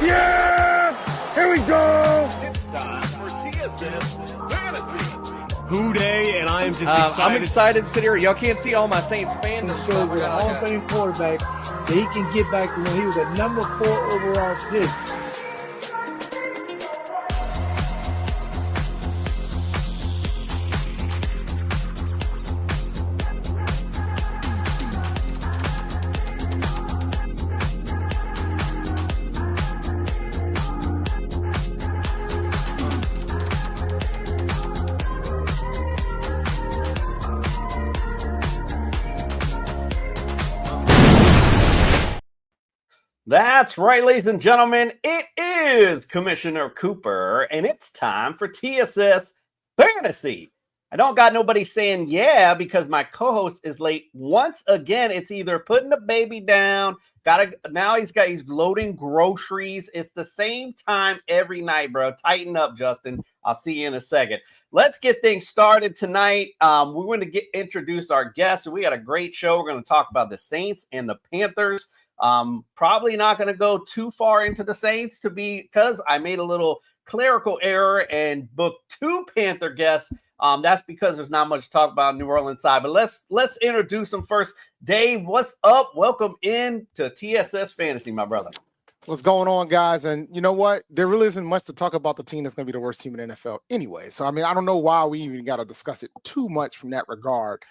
Yeah! Here we go! It's time for TSS Fantasy. Who day, and I am just excited. I'm excited to sit here. Y'all can't see all my Saints fans. To show with a Hall of Fame quarterback that he can get back to when he was a number 4 overall pick. That's right, ladies and gentlemen. It is Commissioner Cooper, and it's time for TSS Fantasy. I don't got nobody saying yeah because my co-host is late. Once again, it's either putting the baby down, he's loading groceries. It's the same time every night, bro. Tighten up, Justin. I'll see you in a second. Let's get things started tonight. We're going to introduce our guests. We got a great show. We're going to talk about the Saints and the Panthers. Probably not going to go too far into the Saints because I made a little clerical error and booked 2 Panther guests. That's because there's not much to talk about on New Orleans side. But let's introduce them first. Dave, what's up? Welcome in to TSS Fantasy, my brother. What's going on, guys? And you know what? There really isn't much to talk about the team that's going to be the worst team in the NFL anyway. So, I mean, I don't know why we even got to discuss it too much from that regard.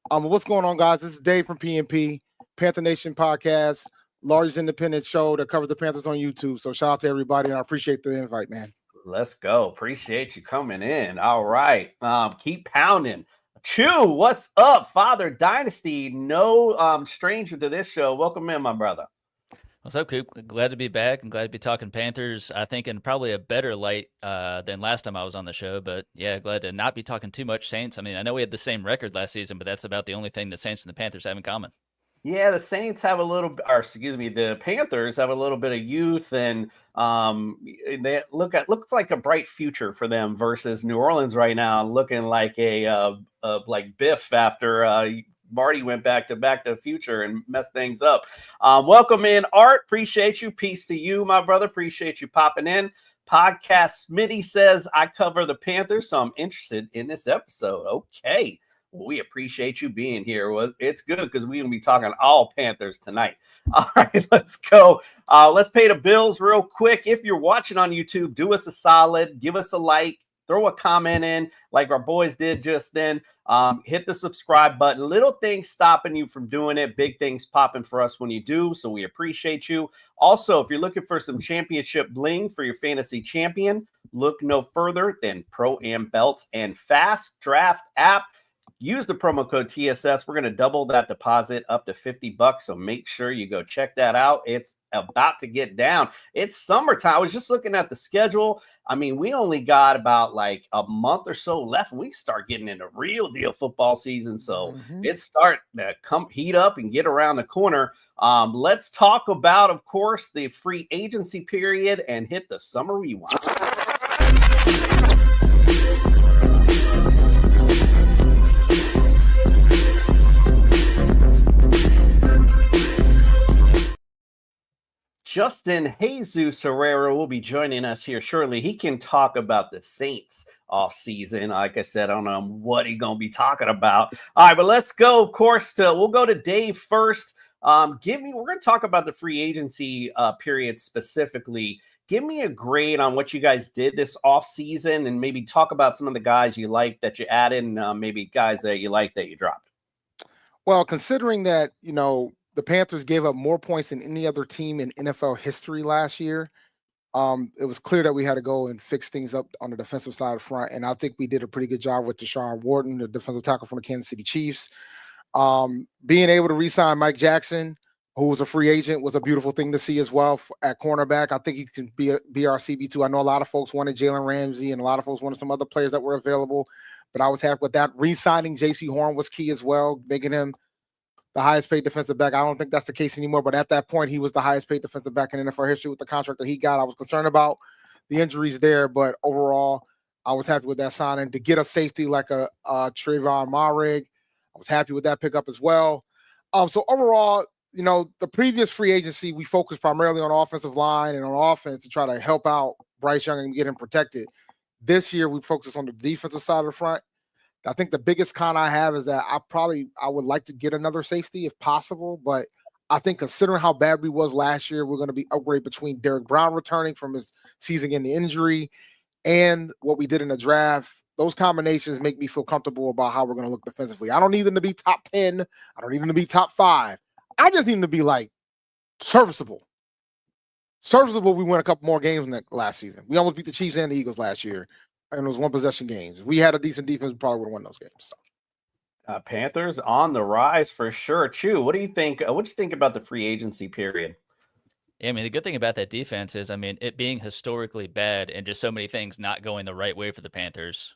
What's going on, guys? This is Dave from PNP, Panther Nation Podcast, largest independent show that covers the Panthers on YouTube. So shout out to everybody, and I appreciate the invite, man. Let's go. Appreciate you coming in. All right. Keep pounding. Chew, what's up? Father Dynasty, no stranger to this show. Welcome in, my brother. What's up, Coop? Glad to be back. I'm glad to be talking Panthers, I think, in probably a better light than last time I was on the show. But, yeah, glad to not be talking too much Saints. I mean, I know we had the same record last season, but that's about the only thing the Saints and the Panthers have in common. Yeah, the Saints have the Panthers have a little bit of youth, and they looks like a bright future for them versus New Orleans right now, looking like like Biff after Marty went back to the Future and messed things up. Welcome in, Art. Appreciate you. Peace to you, my brother. Appreciate you popping in. Podcast Smitty says I cover the Panthers, so I'm interested in this episode. Okay. We appreciate you being here. Well, it's good because we're going to be talking all Panthers tonight. All right, let's go. Let's pay the bills real quick. If you're watching on YouTube, do us a solid. Give us a like. Throw a comment in like our boys did just then. Hit the subscribe button. Little things stopping you from doing it. Big things popping for us when you do, so we appreciate you. Also, if you're looking for some championship bling for your fantasy champion, look no further than Pro-Am Belts and Fast Draft app. Use the promo code TSS. We're going to double that deposit up to $50. So make sure you go check that out. It's about to get down. It's summertime. I was just looking at the schedule. I mean, we only got about like a month or so left, and we start getting into real deal football season. So it's starting to come heat up and get around the corner. Let's talk about, of course, the free agency period and hit the summer rewind. Justin Jesus Herrera will be joining us here shortly. He can talk about the Saints off season. Like I said, I don't know what he's going to be talking about. All right, but let's go, of course, we'll go to Dave first. We're going to talk about the free agency period specifically. Give me a grade on what you guys did this off season and maybe talk about some of the guys you like that you added and maybe guys that you like that you dropped. Well, considering that, the Panthers gave up more points than any other team in NFL history last year, it was clear that we had to go and fix things up on the defensive side of the front. And I think we did a pretty good job with Deshaun Wharton, the defensive tackle from the Kansas City Chiefs. Being able to re-sign Mike Jackson, who was a free agent, was a beautiful thing to see as well at cornerback. I think he can be our CB2. I know a lot of folks wanted Jalen Ramsey and a lot of folks wanted some other players that were available, but I was happy with that. Re-signing J.C. Horn was key as well, making him the highest paid defensive back. I don't think that's the case anymore, but at that point, he was the highest paid defensive back in NFL history with the contract that he got. I was concerned about the injuries there, but overall, I was happy with that signing. To get a safety like a Trayvon Marrig, I was happy with that pickup as well. So overall, the previous free agency, we focused primarily on offensive line and on offense to try to help out Bryce Young and get him protected. This year, we focus on the defensive side of the front. I think the biggest con I have is that I would like to get another safety if possible, but I think considering how bad we was last year, we're going to be upgraded between Derek Brown returning from his season-ending injury and what we did in the draft. Those combinations make me feel comfortable about how we're going to look defensively. I don't need them to be top 10. I don't need them to be top 5. I just need them to be like serviceable. Serviceable, we win a couple more games last season. We almost beat the Chiefs and the Eagles last year, and it was one possession games. If we had a decent defense, we probably would have won those games. So. Panthers on the rise for sure. Chew, what do you think? What do you think about the free agency period? Yeah, I mean, the good thing about that defense is, it being historically bad and just so many things not going the right way for the Panthers,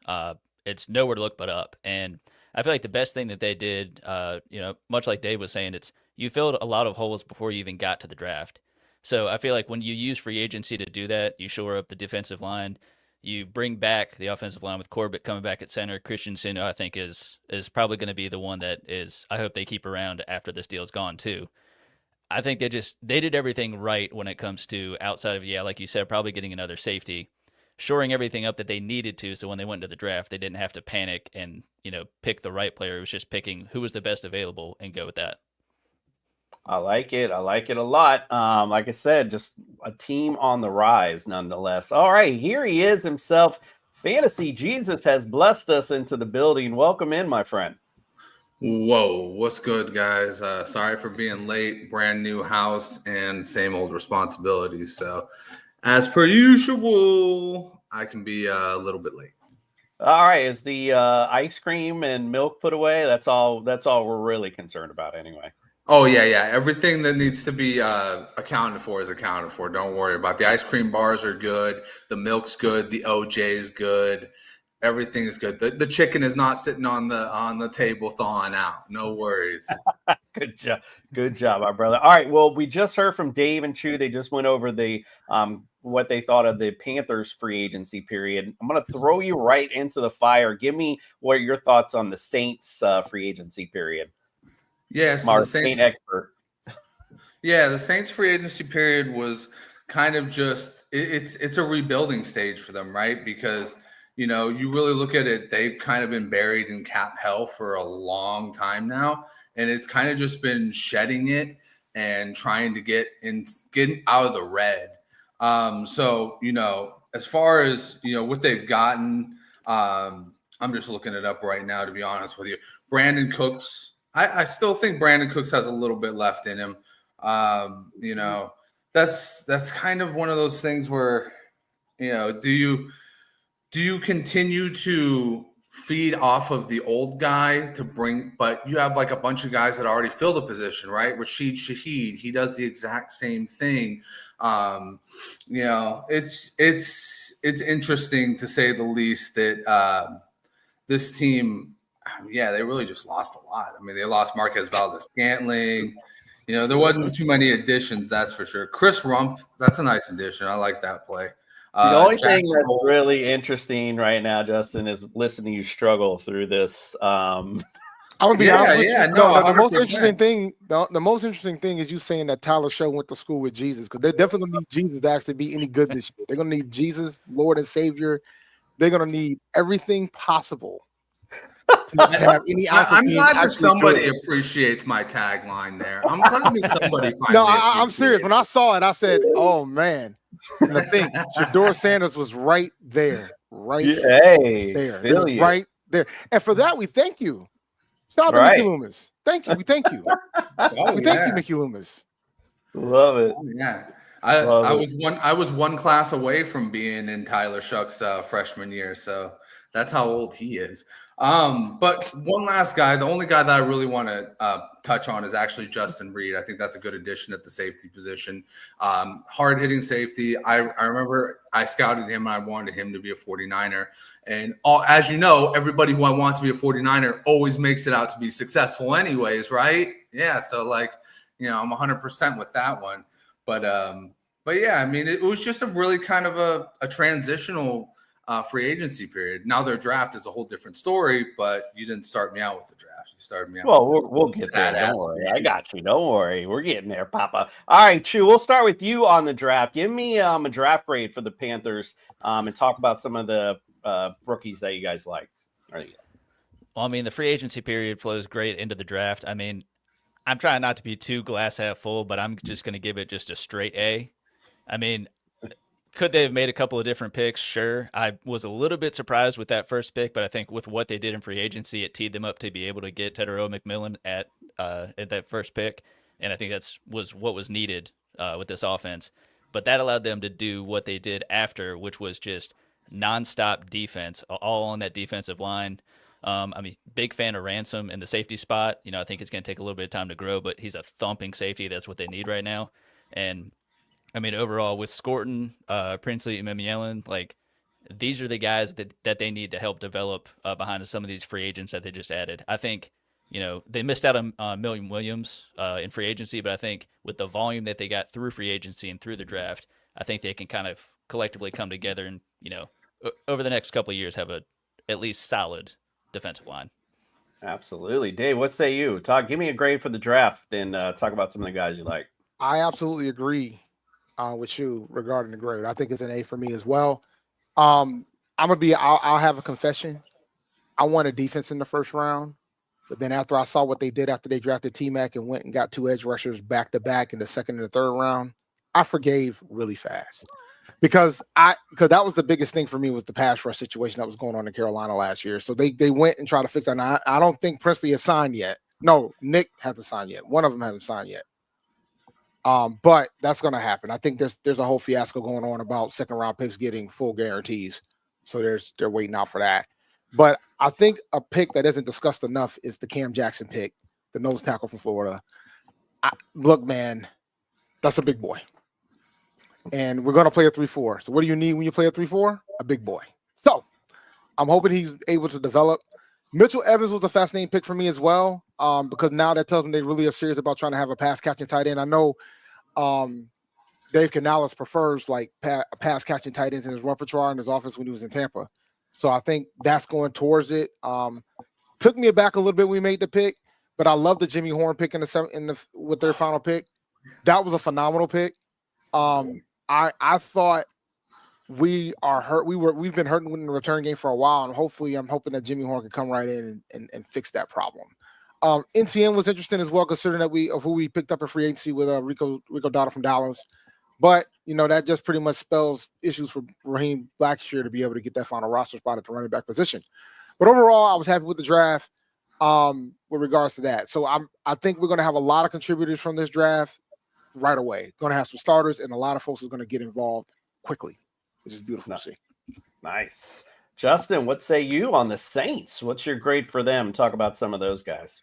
it's nowhere to look but up. And I feel like the best thing that they did, much like Dave was saying, it's you filled a lot of holes before you even got to the draft. So I feel like when you use free agency to do that, you shore up the defensive line. You bring back the offensive line with Corbett coming back at center. Christensen, I think, is probably going to be the one that I hope they keep around after this deal's gone too. I think they did everything right when it comes to outside of, like you said, probably getting another safety, shoring everything up that they needed to. So when they went into the draft, they didn't have to panic and, pick the right player. It was just picking who was the best available and go with that. I like it. I like it a lot. Like I said, just a team on the rise nonetheless. All right, here he is himself. Fantasy Jesus has blessed us into the building. Welcome in, my friend. Whoa, what's good, guys? Sorry for being late. Brand new house and same old responsibilities. So, as per usual, I can be a little bit late. All right, is the ice cream and milk put away? That's all we're really concerned about, anyway. Oh yeah. Everything that needs to be accounted for is accounted for. Don't worry about the ice cream bars are good. The milk's good. The OJ is good. Everything is good. The chicken is not sitting on the table thawing out. No worries. Good job, my brother. All right. Well, we just heard from Dave and Chew. They just went over the what they thought of the Panthers free agency period. I'm going to throw you right into the fire. Give me what are your thoughts on the Saints free agency period. Yes, the Saints expert. Yeah, the Saints free agency period was kind of just it's a rebuilding stage for them, right? Because you really look at it, they've kind of been buried in cap hell for a long time now, and it's kind of just been shedding it and trying to get out of the red. So as far as what they've gotten, I'm just looking it up right now, to be honest with you. Brandon Cooks. I still think Brandon Cooks has a little bit left in him. That's kind of one of those things where, do you continue to feed off of the old guy but you have like a bunch of guys that already fill the position, right? Rashid Shaheed, he does the exact same thing. It's interesting to say the least that this team, they really just lost a lot. I mean, they lost Marquez Valdes-Scantling. There wasn't too many additions, that's for sure. Chris Rump, that's a nice addition. I like that play. The only thing that's really interesting right now, Justin, is listening to you struggle through this. I'm gonna be honest with you. No, the most interesting thing is you saying that Tyler Show went to school with Jesus, because they're definitely gonna need Jesus to actually be any good this year. They're gonna need Jesus, Lord and Savior. They're gonna need everything possible to have any. I'm glad that somebody appreciates my tagline there. I'm glad that somebody. I'm serious. When I saw it, I said, "Oh man." And I think Shador Sanders was right there. There. It was right there. And for that, we thank you. Shout out to Mickey Loomis. Thank you. We thank you. Thank you, Mickey Loomis. Love it. Oh, yeah. I was one class away from being in Tyler Shuck's freshman year, so that's how old he is. But one last guy, the only guy that I really want to touch on is actually Justin Reed. I think that's a good addition at the safety position. Hard-hitting safety. I remember I scouted him and I wanted him to be a 49er. And as you know, everybody who I want to be a 49er always makes it out to be successful anyways, right? Yeah, so I'm 100% with that one. But yeah, I mean, it was just a really kind of a transitional free agency period. Now their draft is a whole different story, but you didn't start me out with the draft. You started me out. Well, we'll get there. Sad Don't ass worry. man. I got you. Don't worry. We're getting there, Papa. All right, Chu, we'll start with you on the draft. Give me a draft grade for the Panthers and talk about some of the rookies that you guys like. Well, I mean, the free agency period flows great into the draft. I mean, I'm trying not to be too glass half full, but I'm just going to give it just a straight A. I mean, could they have made a couple of different picks? Sure. I was a little bit surprised with that first pick, but I think with what they did in free agency, it teed them up to be able to get Tedero McMillan at that first pick, and I think was what was needed with this offense. But that allowed them to do what they did after, which was just nonstop defense, all on that defensive line. I'm a big fan of Ransom in the safety spot. I think it's going to take a little bit of time to grow, but he's a thumping safety. That's what they need right now, and I mean, overall, with Scorton, Princely, and Memielin, like, these are the guys that they need to help develop behind some of these free agents that they just added. I think, they missed out on Million Williams in free agency, but I think with the volume that they got through free agency and through the draft, I think they can kind of collectively come together and, over the next couple of years have a at least solid defensive line. Absolutely. Dave, what say you? Give me a grade for the draft and talk about some of the guys you like. I absolutely agree with you regarding the grade. I think it's an A for me as well. I'll have a confession. I wanted defense in the first round, but then after I saw what they did after they drafted T-Mac and went and got 2 edge rushers back to back in the second and the third round, I forgave really fast because that was the biggest thing for me was the pass rush situation that was going on in Carolina last year. So they went and tried to fix that. Now, I don't think Princely has signed yet. No, Nick hasn't signed yet. One of them hasn't signed yet. But that's going to happen. I think there's a whole fiasco going on about second round picks getting full guarantees. So they're waiting out for that. But I think a pick that isn't discussed enough is the Cam Jackson pick, the nose tackle from Florida. Look, man, that's a big boy. And we're going to play a 3-4. So what do you need when you play a 3-4? A big boy. So I'm hoping he's able to develop. Mitchell Evans was a fascinating pick for me as well, because now that tells me they really are serious about trying to have a pass-catching tight end. I know Dave Canales prefers like pass-catching tight ends in his repertoire in his offense when he was in Tampa. So I think that's going towards it. Took me aback a little bit when we made the pick, but I love the Jimmy Horn pick with their final pick. That was a phenomenal pick. I thought we are hurt. We've been hurting in the return game for a while, and hopefully I'm hoping that Jimmy Horn can come right in and fix that problem. NTN was interesting as well, considering who we picked up in free agency with Rico Dotto from Dallas. But that just pretty much spells issues for Raheem Blackshear to be able to get that final roster spot at the running back position. But overall, I was happy with the draft with regards to that. So I think we're going to have a lot of contributors from this draft right away. Going to have some starters, and a lot of folks are going to get involved quickly, which is beautiful to see. Nice. Justin, what say you on the Saints? What's your grade for them? Talk about some of those guys.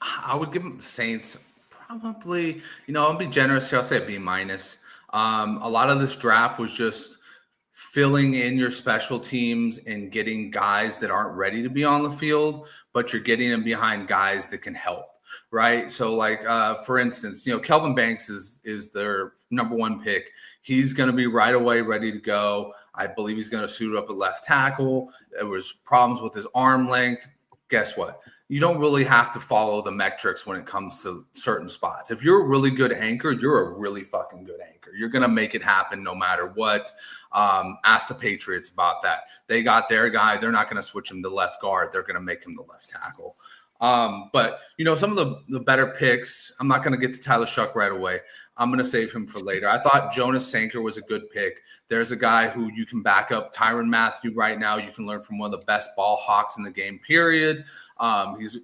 I would give them the Saints probably, I'll be generous here. I'll say a B-. A lot of this draft was just filling in your special teams and getting guys that aren't ready to be on the field, but you're getting them behind guys that can help, right? So like, for instance, Kelvin Banks is their number 1 pick. He's going to be right away ready to go. I believe he's going to suit up at left tackle. There was problems with his arm length. Guess what? You don't really have to follow the metrics when it comes to certain spots. If you're a really good anchor, you're a really fucking good anchor. You're going to make it happen no matter what. Ask the Patriots about that. They got their guy. They're not going to switch him to left guard. They're going to make him the left tackle. But some of the better picks, I'm not going to get to Tyler Shuck right away. I'm going to save him for later. I thought Jonas Sanker was a good pick. There's a guy who you can back up, Tyrann Mathieu, right now. You can learn from one of the best ball hawks in the game, period.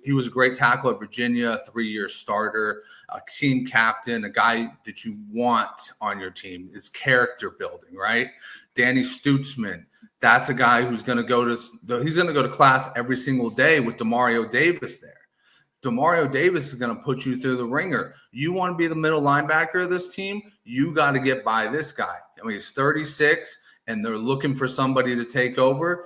He was a great tackle at Virginia, a 3-year starter, a team captain, a guy that you want on your team. Is character building, right? Danny Stutzman, that's a guy who's going to go to class every single day with Demario Davis there. Demario Davis is going to put you through the ringer. You want to be the middle linebacker of this team, you got to get by this guy. I mean, he's 36, and they're looking for somebody to take over.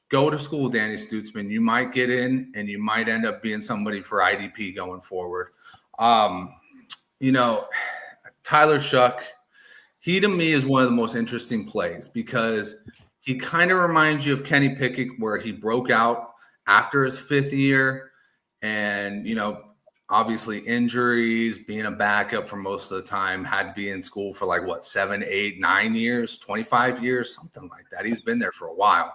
Go to school, Danny Stutzman. You might get in, and you might end up being somebody for IDP going forward. Tyler Shuck, he to me is one of the most interesting plays because he kind of reminds you of Kenny Pickett, where he broke out after his 5th year. And, obviously injuries, being a backup for most of the time, had to be in school for 7, 8, 9 years, 25 years, something like that. He's been there for a while.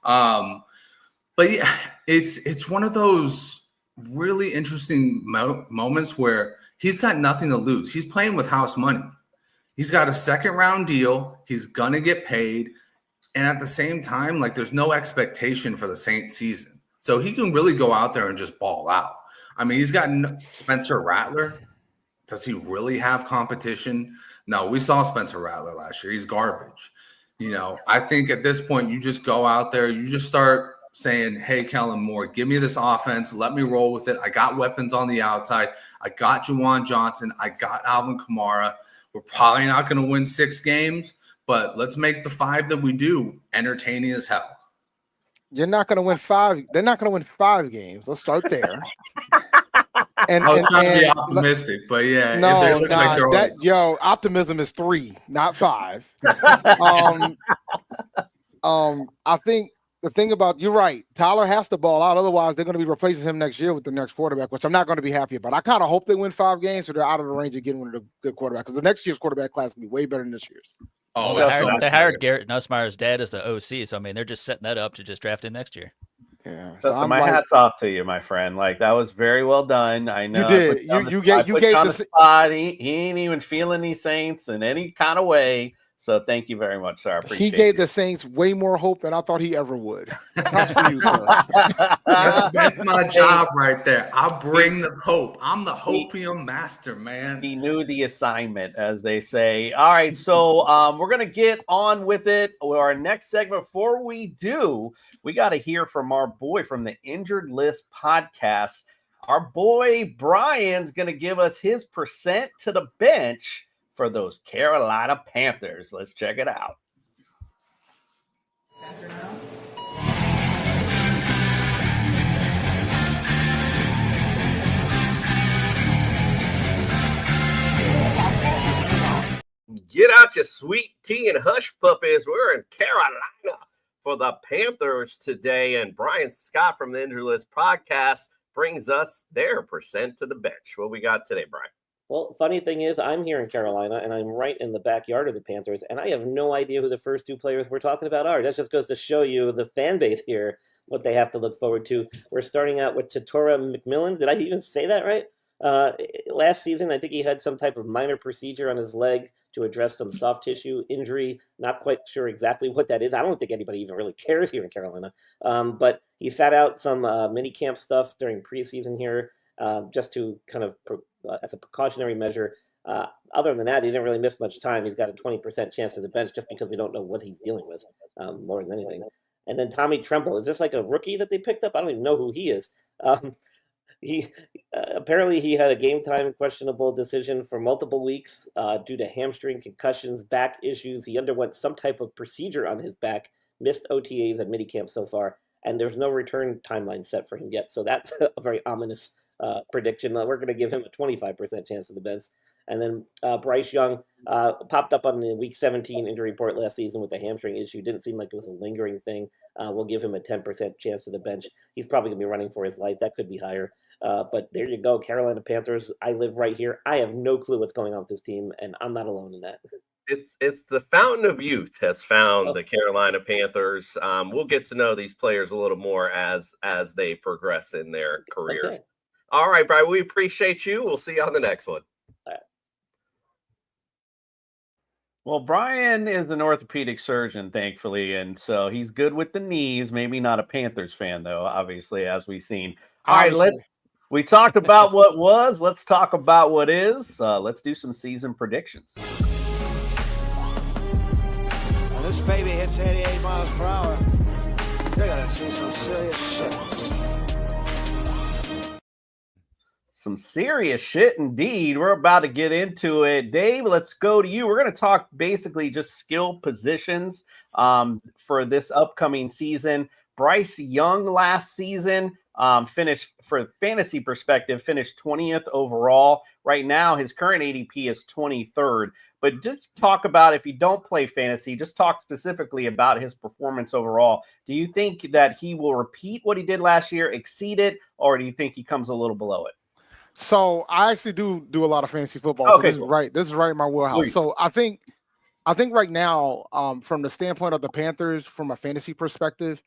But yeah, it's one of those really interesting moments where he's got nothing to lose. He's playing with house money. He's got a second round deal. He's going to get paid. And at the same time, there's no expectation for the Saints season. So he can really go out there and just ball out. I mean, he's got Spencer Rattler. Does he really have competition? No, we saw Spencer Rattler last year. He's garbage. I think at this point, you just go out there, you just start saying, hey, Kellen Moore, give me this offense. Let me roll with it. I got weapons on the outside. I got Juwan Johnson. I got Alvin Kamara. We're probably not going to win 6 games, but let's make the 5 that we do entertaining as hell. You're not going to win 5. They're not going to win 5 games. Let's start there. I was trying to be optimistic, but yeah. No, optimism is 3, not 5. I think the thing about, you're right, Tyler has to ball out. Otherwise, they're going to be replacing him next year with the next quarterback, which I'm not going to be happy about. I kind of hope they win 5 games so they're out of the range of getting one of the good quarterbacks, because the next year's quarterback class will be way better than this year's. Oh, they hired Garrett Nussmeier's dad as the OC, so I mean they're just setting that up to just draft him next year. Yeah, so my hat's off to you, my friend. That was very well done. I know you did. You gave the spot. He ain't even feeling these Saints in any kind of way. So thank you very much, sir. I appreciate it. He gave the Saints way more hope than I thought he ever would. Props to you, sir. That's my job right there. I bring the hope. I'm the hopium master, man. He knew the assignment, as they say. All right, so we're going to get on with it. Our next segment, before we do, we got to hear from our boy from the Injured List podcast. Our boy Brian's going to give us his percent to the bench for those Carolina Panthers. Let's check it out. Get out your sweet tea and hush puppies. We're in Carolina for the Panthers today, and Brian Scott from the Injury List podcast brings us their percent to the bench. What we got today, Brian? Well, funny thing is, I'm here in Carolina, and I'm right in the backyard of the Panthers, and I have no idea who the first 2 players we're talking about are. That just goes to show you the fan base here, what they have to look forward to. We're starting out with Tatora McMillan. Did I even say that right? Last season, I think he had some type of minor procedure on his leg to address some soft tissue injury. Not quite sure exactly what that is. I don't think anybody even really cares here in Carolina. But he sat out some mini camp stuff during preseason here, just to kind of as a precautionary measure. Other than that, he didn't really miss much time. He's got a 20% chance to the bench just because we don't know what he's dealing with, more than anything. And then Tommy Tremble, is this like a rookie that they picked up? I don't even know who he is. He apparently he had a game time questionable decision for multiple weeks due to hamstring concussions, back issues. He underwent some type of procedure on his back, missed OTAs and minicamp so far, and there's no return timeline set for him yet. So that's a very ominous prediction. We're going to give him a 25% chance of the bench. And then Bryce Young popped up on the Week 17 injury report last season with a hamstring issue. Didn't seem like it was a lingering thing. We'll give him a 10% chance to the bench. He's probably going to be running for his life. That could be higher. But there you go, Carolina Panthers. I live right here. I have no clue what's going on with this team, and I'm not alone in that. It's the fountain of youth has found the Carolina Panthers. We'll get to know these players a little more as they progress in their careers. Okay. All right, Brian, we appreciate you. We'll see you on the next one. Well, Brian is an orthopedic surgeon, thankfully, and so he's good with the knees. Maybe not a Panthers fan, though, obviously, as we've seen. All right, we talked about what was. Let's talk about what is. Let's do some season predictions. When this baby hits 88 miles per hour, they're going to see some serious shit. Some serious shit indeed. We're about to get into it. Dave, let's go to you. We're going to talk basically just skill positions for this upcoming season. Bryce Young last season finished, for fantasy perspective, finished 20th overall. Right now, his current ADP is 23rd. But just talk about, if you don't play fantasy, just talk specifically about his performance overall. Do you think that he will repeat what he did last year, exceed it, or do you think he comes a little below it? So I actually do a lot of fantasy football. Okay, so this is right in my wheelhouse. So I think right now, from the standpoint of the Panthers, from a fantasy perspective,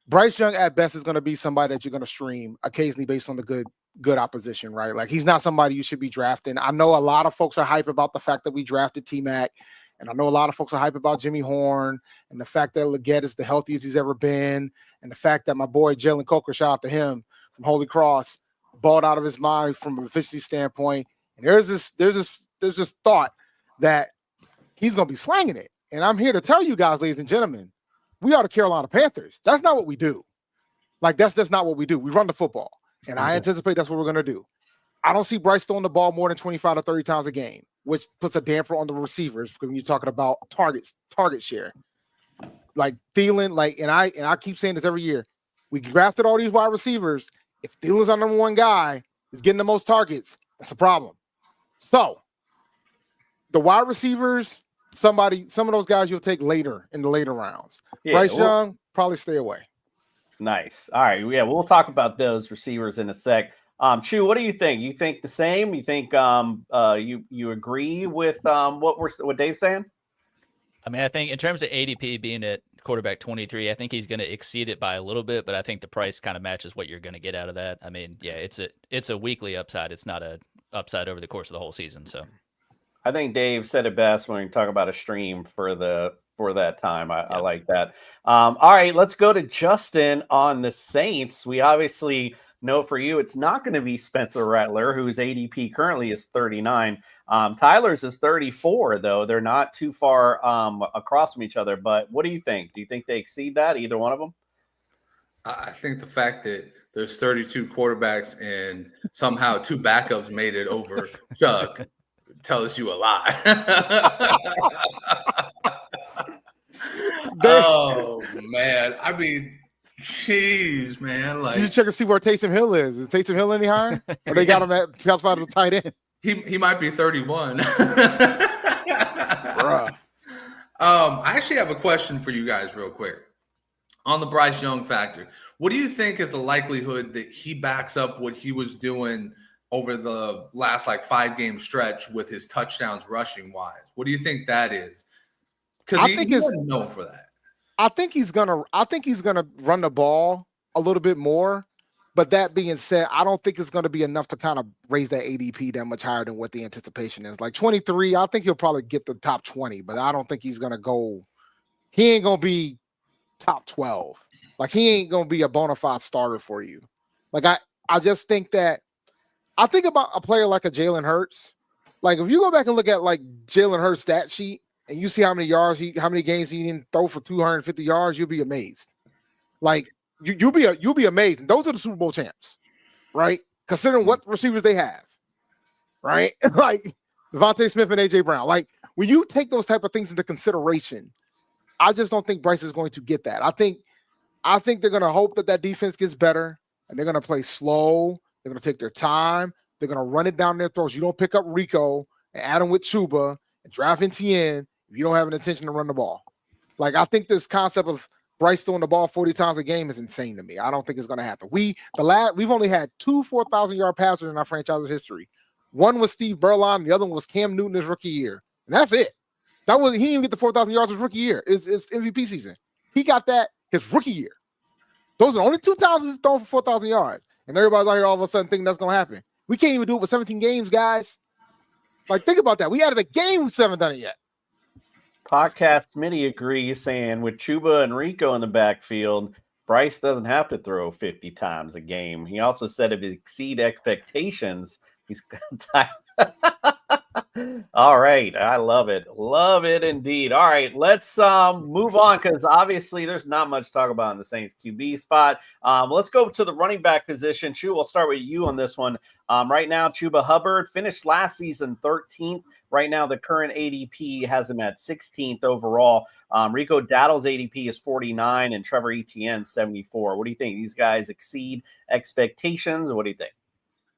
Bryce Young at best is going to be somebody that you're going to stream occasionally based on the good opposition, right? Like, he's not somebody you should be drafting. I know a lot of folks are hype about the fact that we drafted T-Mac, and I know a lot of folks are hype about Jimmy Horn and the fact that Leggett is the healthiest he's ever been, and the fact that my boy Jalen Coker, shout out to him from Holy Cross, balled out of his mind from an efficiency standpoint. And there's this thought that he's going to be slanging it. And I'm here to tell you guys, ladies and gentlemen, we are the Carolina Panthers. That's not what we do. Like, that's not what we do. We run the football. And I anticipate that's what we're going to do. I don't see Bryce throwing the ball more than 25 to 30 times a game, which puts a damper on the receivers when you're talking about target share. Like Thielen, and I keep saying this every year. We drafted all these wide receivers. If Thielen's our number one guy, is getting the most targets, that's a problem. So the wide receivers, some of those guys you'll take later in the later rounds. Yeah, Bryce Young, probably stay away. Nice. All right. Yeah, we'll talk about those receivers in a sec. Chu, what do you think? You think the same? You think you agree with what Dave's saying? I mean, I think in terms of ADP being at quarterback 23, I think he's going to exceed it by a little bit, but I think the price kind of matches what you're going to get out of that. I mean, yeah, it's a weekly upside. It's not a upside over the course of the whole season. So I think Dave said it best when we talk about a stream for that time. I like that. All right, let's go to Justin on the Saints. We obviously know for you it's not going to be Spencer Rattler, whose ADP currently is 39. Tyler's is 34, though. They're not too far across from each other. But what do you think? Do you think they exceed that, either one of them? I think the fact that there's 32 quarterbacks and somehow 2 backups made it over Chuck tells you a lot. Oh, man. I mean, jeez, man. Like, you check and see where Taysom Hill is. Is Taysom Hill any higher? Or they got him at South spot as a tight end? He might be 31. Bruh. I actually have a question for you guys real quick. On the Bryce Young factor, what do you think is the likelihood that he backs up what he was doing over the last 5-game stretch with his touchdowns rushing wise? What do you think that is? Because he wasn't known for that. I think he's gonna run the ball a little bit more. But that being said, I don't think it's going to be enough to kind of raise that ADP that much higher than what the anticipation is. Like 23, I think he'll probably get the top 20, but I don't think he's going to go. He ain't going to be top 12. Like, he ain't going to be a bona fide starter for you. Like, I just think that I think about a player like a Jalen Hurts. Like, if you go back and look at Jalen Hurts' stat sheet and you see how many games he didn't throw for 250 yards, you'll be amazed. Like, You'll be amazed. And those are the Super Bowl champs, right? Considering what receivers they have, right? Like Devontae Smith and AJ Brown. Like, when you take those type of things into consideration, I just don't think Bryce is going to get that. I think they're going to hope that defense gets better, and they're going to play slow. They're going to take their time. They're going to run it down their throats. You don't pick up Rico and add him with Chuba and draft Etienne if you don't have an intention to run the ball. Like, I think this concept of Bryce throwing the ball 40 times a game is insane to me. I don't think it's going to happen. We've only had 2 4,000-yard passers in our franchise's history. One was Steve Berlon, the other one was Cam Newton his rookie year, and that's it. He didn't even get the 4,000 yards his rookie year. It's MVP season. He got that his rookie year. Those are the only 2 times we've thrown for 4,000 yards, and everybody's out here all of a sudden thinking that's going to happen. We can't even do it with 17 games, guys. Like, think about that. We added a game, we haven't done it yet. Podcast Smitty agrees, saying with Chuba and Rico in the backfield, Bryce doesn't have to throw 50 times a game. He also said if he exceed expectations, he's All right. I love it. Love it indeed. All right. Let's move on because obviously there's not much to talk about in the Saints QB spot. Let's go to the running back position. Chu, we'll start with you on this one. Right now, Chuba Hubbard finished last season 13th. Right now, the current ADP has him at 16th overall. Rico Dattle's ADP is 49 and Trevor Etienne 74. What do you think? These guys exceed expectations? What do you think?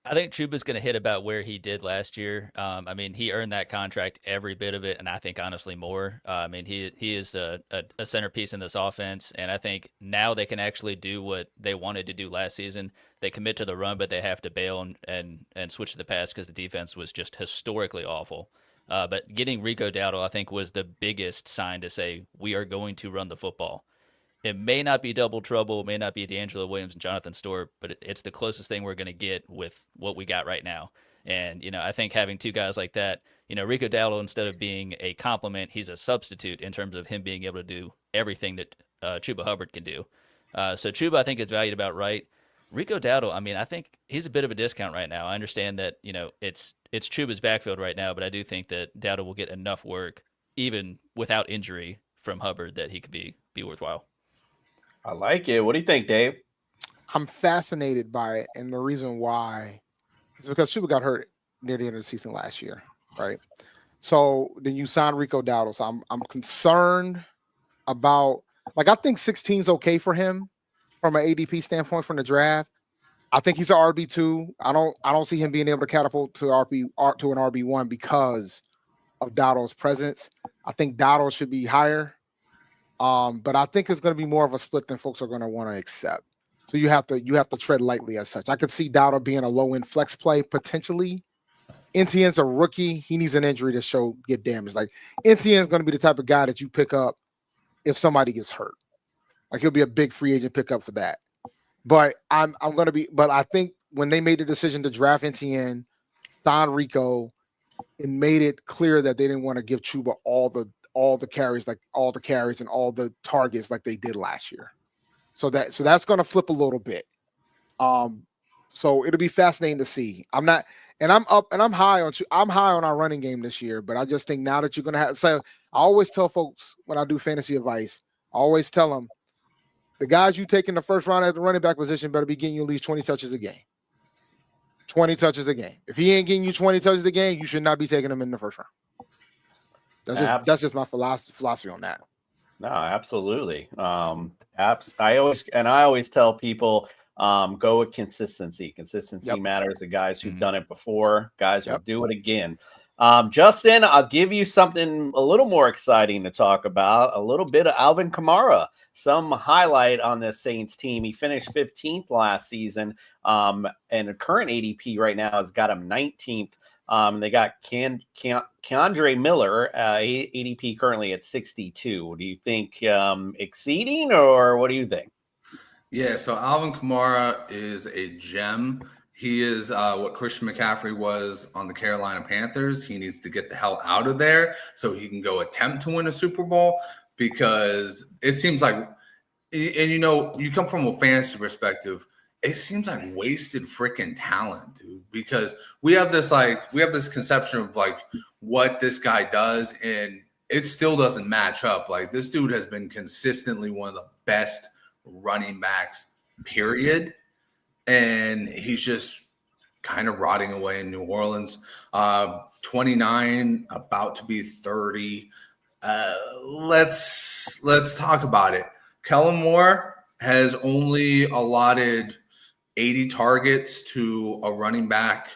I think Chuba's going to hit about where he did last year. I mean, he earned that contract, every bit of it, and I think honestly more. I mean, he is a centerpiece in this offense, and I think now they can actually do what they wanted to do last season. They commit to the run, but they have to bail and switch to the pass because the defense was just historically awful. But getting Rico Dowdle, I think, was the biggest sign to say we are going to run the football. It may not be double trouble, it may not be D'Angelo Williams and Jonathan Stewart, but it's the closest thing we're going to get with what we got right now. And, I think having two guys like that, Rico Dowdle, instead of being a compliment, he's a substitute in terms of him being able to do everything that Chuba Hubbard can do. So Chuba, I think, is valued about right. Rico Dowdle, I mean, I think he's a bit of a discount right now. I understand that, it's Chuba's backfield right now, but I do think that Dowdle will get enough work, even without injury from Hubbard, that he could be worthwhile. I like it. What do you think, Dave? I'm fascinated by it, and the reason why is because Chuba got hurt near the end of the season last year, right? So then you sign Rico Dowdle. So I'm concerned about, I think 16 is okay for him from an ADP standpoint from the draft. I think he's an RB2. I don't see him being able to catapult to an RB1 because of Dowdle's presence. I think Dowdle should be higher. But I think it's going to be more of a split than folks are going to want to accept. So you have to tread lightly as such. I could see Dowdle being a low-end flex play potentially. Etienne's a rookie. He needs an injury to get damaged. Like Etienne's going to be the type of guy that you pick up if somebody gets hurt. Like he'll be a big free agent pickup for that. But I think when they made the decision to draft Etienne, sign Rico, and made it clear that they didn't want to give Chuba all the carries and all the targets like they did last year. So that's going to flip a little bit. So it'll be fascinating to see. I'm high on our running game this year, but I just think now that you're going to have, so I always tell folks when I do fantasy advice, I always tell them the guys you take in the first round at the running back position better be getting you at least 20 touches a game. 20 touches a game. If he ain't getting you 20 touches a game, you should not be taking him in the first round. That's just my philosophy on that. No, absolutely. I always tell people go with consistency. Consistency matters. The guys who've done it before, guys will do it again. Justin, I'll give you something a little more exciting to talk about. A little bit of Alvin Kamara. Some highlight on this Saints team. He finished 15th last season, and the current ADP right now has got him 19th. They got Keandre Miller, ADP currently at 62. Do you think exceeding, or what do you think? Yeah, so Alvin Kamara is a gem. He is what Christian McCaffrey was on the Carolina Panthers. He needs to get the hell out of there so he can go attempt to win a Super Bowl, because it seems like, and you come from a fantasy perspective, it seems like wasted freaking talent, dude, because we have this conception of like what this guy does, and it still doesn't match up. Like this dude has been consistently one of the best running backs, period. And he's just kind of rotting away in New Orleans. 29, about to be 30. Let's talk about it. Kellen Moore has only allotted 80 targets to a running back.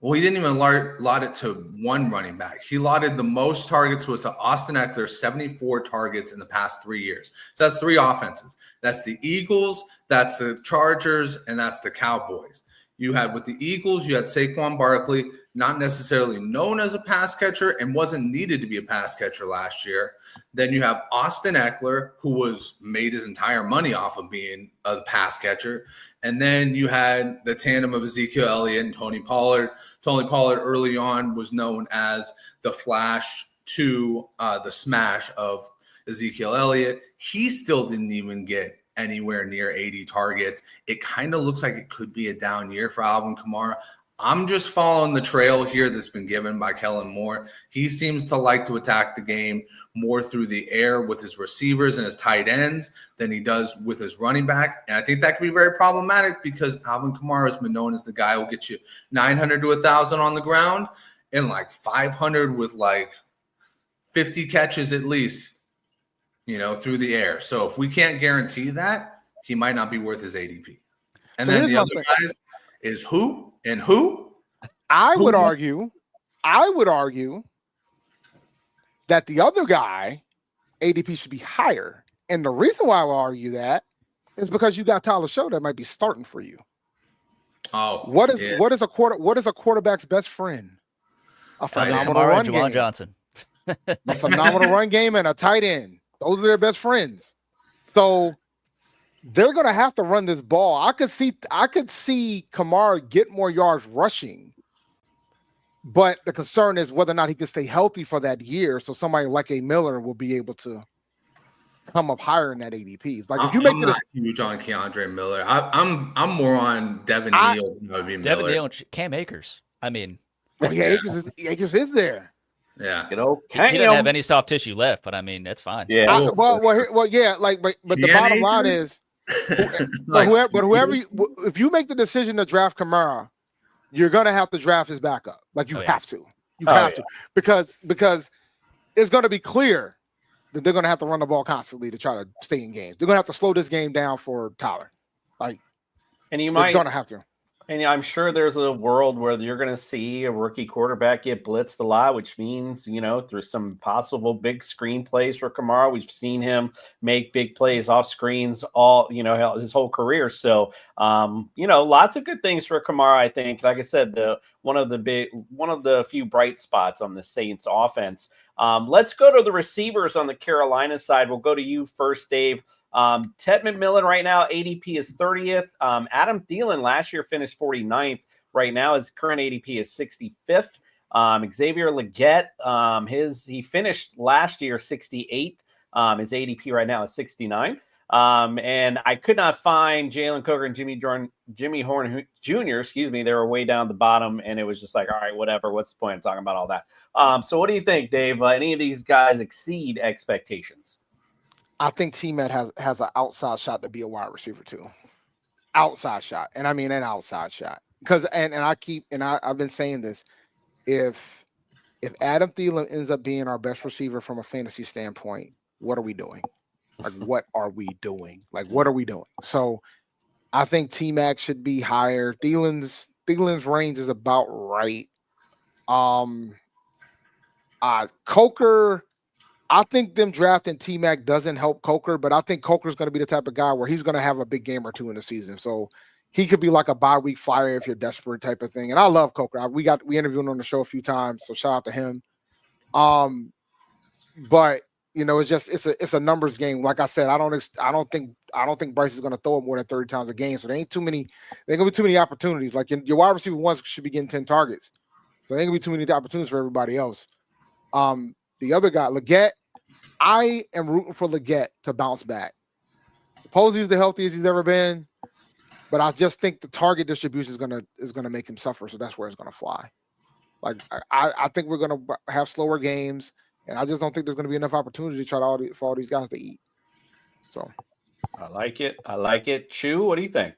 Well, he didn't even allot it to one running back. He allotted the most targets was to Austin Eckler, 74 targets in the past 3 years. So that's 3 offenses. That's the Eagles, that's the Chargers, and that's the Cowboys. You had with the Eagles, you had Saquon Barkley, not necessarily known as a pass catcher and wasn't needed to be a pass catcher last year. Then you have Austin Eckler, who was made his entire money off of being a pass catcher. And then you had the tandem of Ezekiel Elliott and Tony Pollard. Tony Pollard early on was known as the flash to the smash of Ezekiel Elliott. He still didn't even get anywhere near 80 targets. It kind of looks like it could be a down year for Alvin Kamara. I'm just following the trail here that's been given by Kellen Moore. He seems to like to attack the game more through the air with his receivers and his tight ends than he does with his running back. And I think that can be very problematic because Alvin Kamara has been known as the guy who will get you 900 to 1,000 on the ground and like 500 with like 50 catches at least, through the air. So if we can't guarantee that, he might not be worth his ADP. And so then the other guys is who and who? I would argue that the other guy ADP should be higher. And the reason why I will argue that is because you got Tyler Show that might be starting for you. Oh, what is a quarterback's best friend? A phenomenal run game. Johnson. A phenomenal run game and a tight end. Those are their best friends. So they're going to have to run this ball. I could see Kamara get more yards rushing, but the concern is whether or not he can stay healthy for that year. So somebody like a Miller will be able to come up higher in that ADP. Like if you I'm not huge on Keandre Miller. I'm more on Devin Neal. Devin Neal and Cam Akers. I mean, Akers is there. Yeah, he doesn't have any soft tissue left, but I mean that's fine. Yeah. But the bottom line is. Whoever, if you make the decision to draft Kamara, you're gonna have to draft his backup. Like you have to, because it's gonna be clear that they're gonna have to run the ball constantly to try to stay in games. They're gonna have to slow this game down for Tyler. Like, and they're gonna have to. And I'm sure there's a world where you're going to see a rookie quarterback get blitzed a lot, which means, through some possible big screen plays for Kamara. We've seen him make big plays off screens his whole career. So, lots of good things for Kamara, I think. Like I said, one of the few bright spots on the Saints offense. Let's go to the receivers on the Carolina side. We'll go to you first, Dave. Ted McMillan right now, ADP is 30th. Adam Thielen last year finished 49th. Right now, his current ADP is 65th. Xavier Legette, he finished last year 68th. His ADP right now is 69. And I could not find Jalen Coker and Jimmy Horn Jr. They were way down the bottom, and it was just like, all right, whatever. What's the point of talking about all that? So what do you think, Dave? Any of these guys exceed expectations? I think T-Mac has an outside shot to be a wide receiver too. Outside shot. And I mean an outside shot. Because I've been saying this. If Adam Thielen ends up being our best receiver from a fantasy standpoint, what are we doing? Like what are we doing? So I think T-Mac should be higher. Thielen's range is about right. Coker, I think them drafting T-Mac doesn't help Coker, but I think Coker's going to be the type of guy where he's going to have a big game or two in the season. So he could be like a bye week flyer if you're desperate type of thing. And I love Coker. We interviewed him on the show a few times, so shout out to him. But it's a numbers game. Like I said, I don't think Bryce is going to throw it more than 30 times a game. So there ain't going to be too many opportunities. Like your wide receiver ones should be getting 10 targets. So there ain't going to be too many opportunities for everybody else. The other guy, Legette, I am rooting for Legette to bounce back. Suppose he's the healthiest he's ever been, but I just think the target distribution is gonna make him suffer. So that's where it's gonna fly. Like I think we're gonna have slower games, and I just don't think there's gonna be enough opportunity to try for all these guys to eat. So I like it. Chew, what do you think?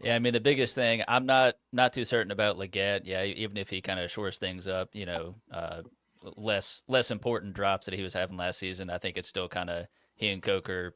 Yeah, I mean the biggest thing, I'm not too certain about Legette. Yeah, even if he kind of shores things up, less important drops that he was having last season. I think it's still kind of he and Coker,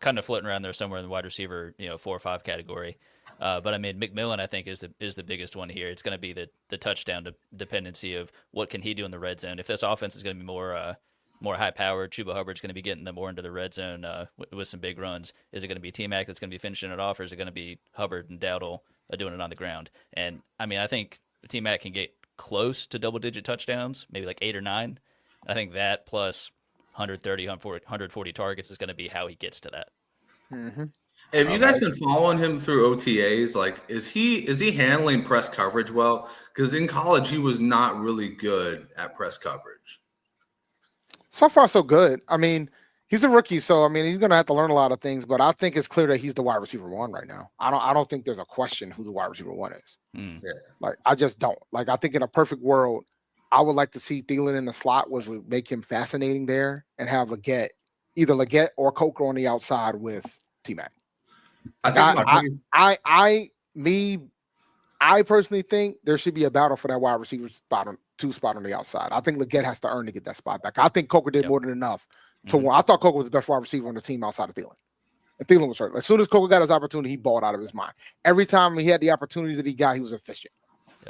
kind of floating around there somewhere in the wide receiver, 4 or 5 category. But I mean, McMillan, I think is the biggest one here. It's going to be the touchdown dependency of what can he do in the red zone. If this offense is going to be more high powered, Chuba Hubbard's going to be getting them more into the red zone with some big runs. Is it going to be T-Mac that's going to be finishing it off, or is it going to be Hubbard and Dowdle doing it on the ground? And I mean, I think T-Mac can get close to double-digit touchdowns, maybe like 8 or 9. I think that plus 130, 140 targets is going to be how he gets to that. Mm-hmm. Have you guys been following him through OTAs? Like, is he handling press coverage well? Because in college, he was not really good at press coverage. So far, so good. I mean, He's a rookie, so I mean he's gonna have to learn a lot of things. But I think it's clear that he's the wide receiver 1 right now. I don't think there's a question who the wide receiver 1 is. Yeah. Like I just don't. Like I think in a perfect world, I would like to see Thielen in the slot, which would make him fascinating there, and have either Leggett or Coker on the outside with T-Mac. I personally think there should be a battle for that wide receiver spot on the outside. I think Leggett has to earn to get that spot back. I think Coker did more than enough to win. I thought Coker was the best wide receiver on the team outside of Thielen. And Thielen was hurt. As soon as Coker got his opportunity, he balled out of his mind. Every time he had the opportunities that he got, he was efficient.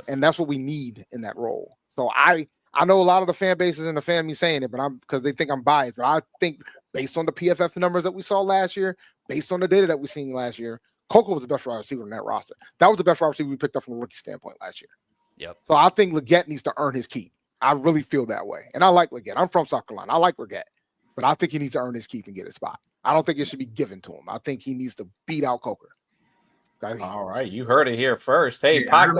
And that's what we need in that role. So I know a lot of the fan bases and the family saying it, but because they think I'm biased. But I think based on the PFF numbers that we saw last year, based on the data that we seen last year, Coker was the best wide receiver in that roster. That was the best wide receiver we picked up from a rookie standpoint last year. Yep. So I think Leggett needs to earn his keep. I really feel that way. And I like Leggett. I'm from South Carolina. I like Leggett. But I think he needs to earn his keep and get his spot. I don't think it should be given to him. I think he needs to beat out Coker. All right. You heard it here first. Hey, Adam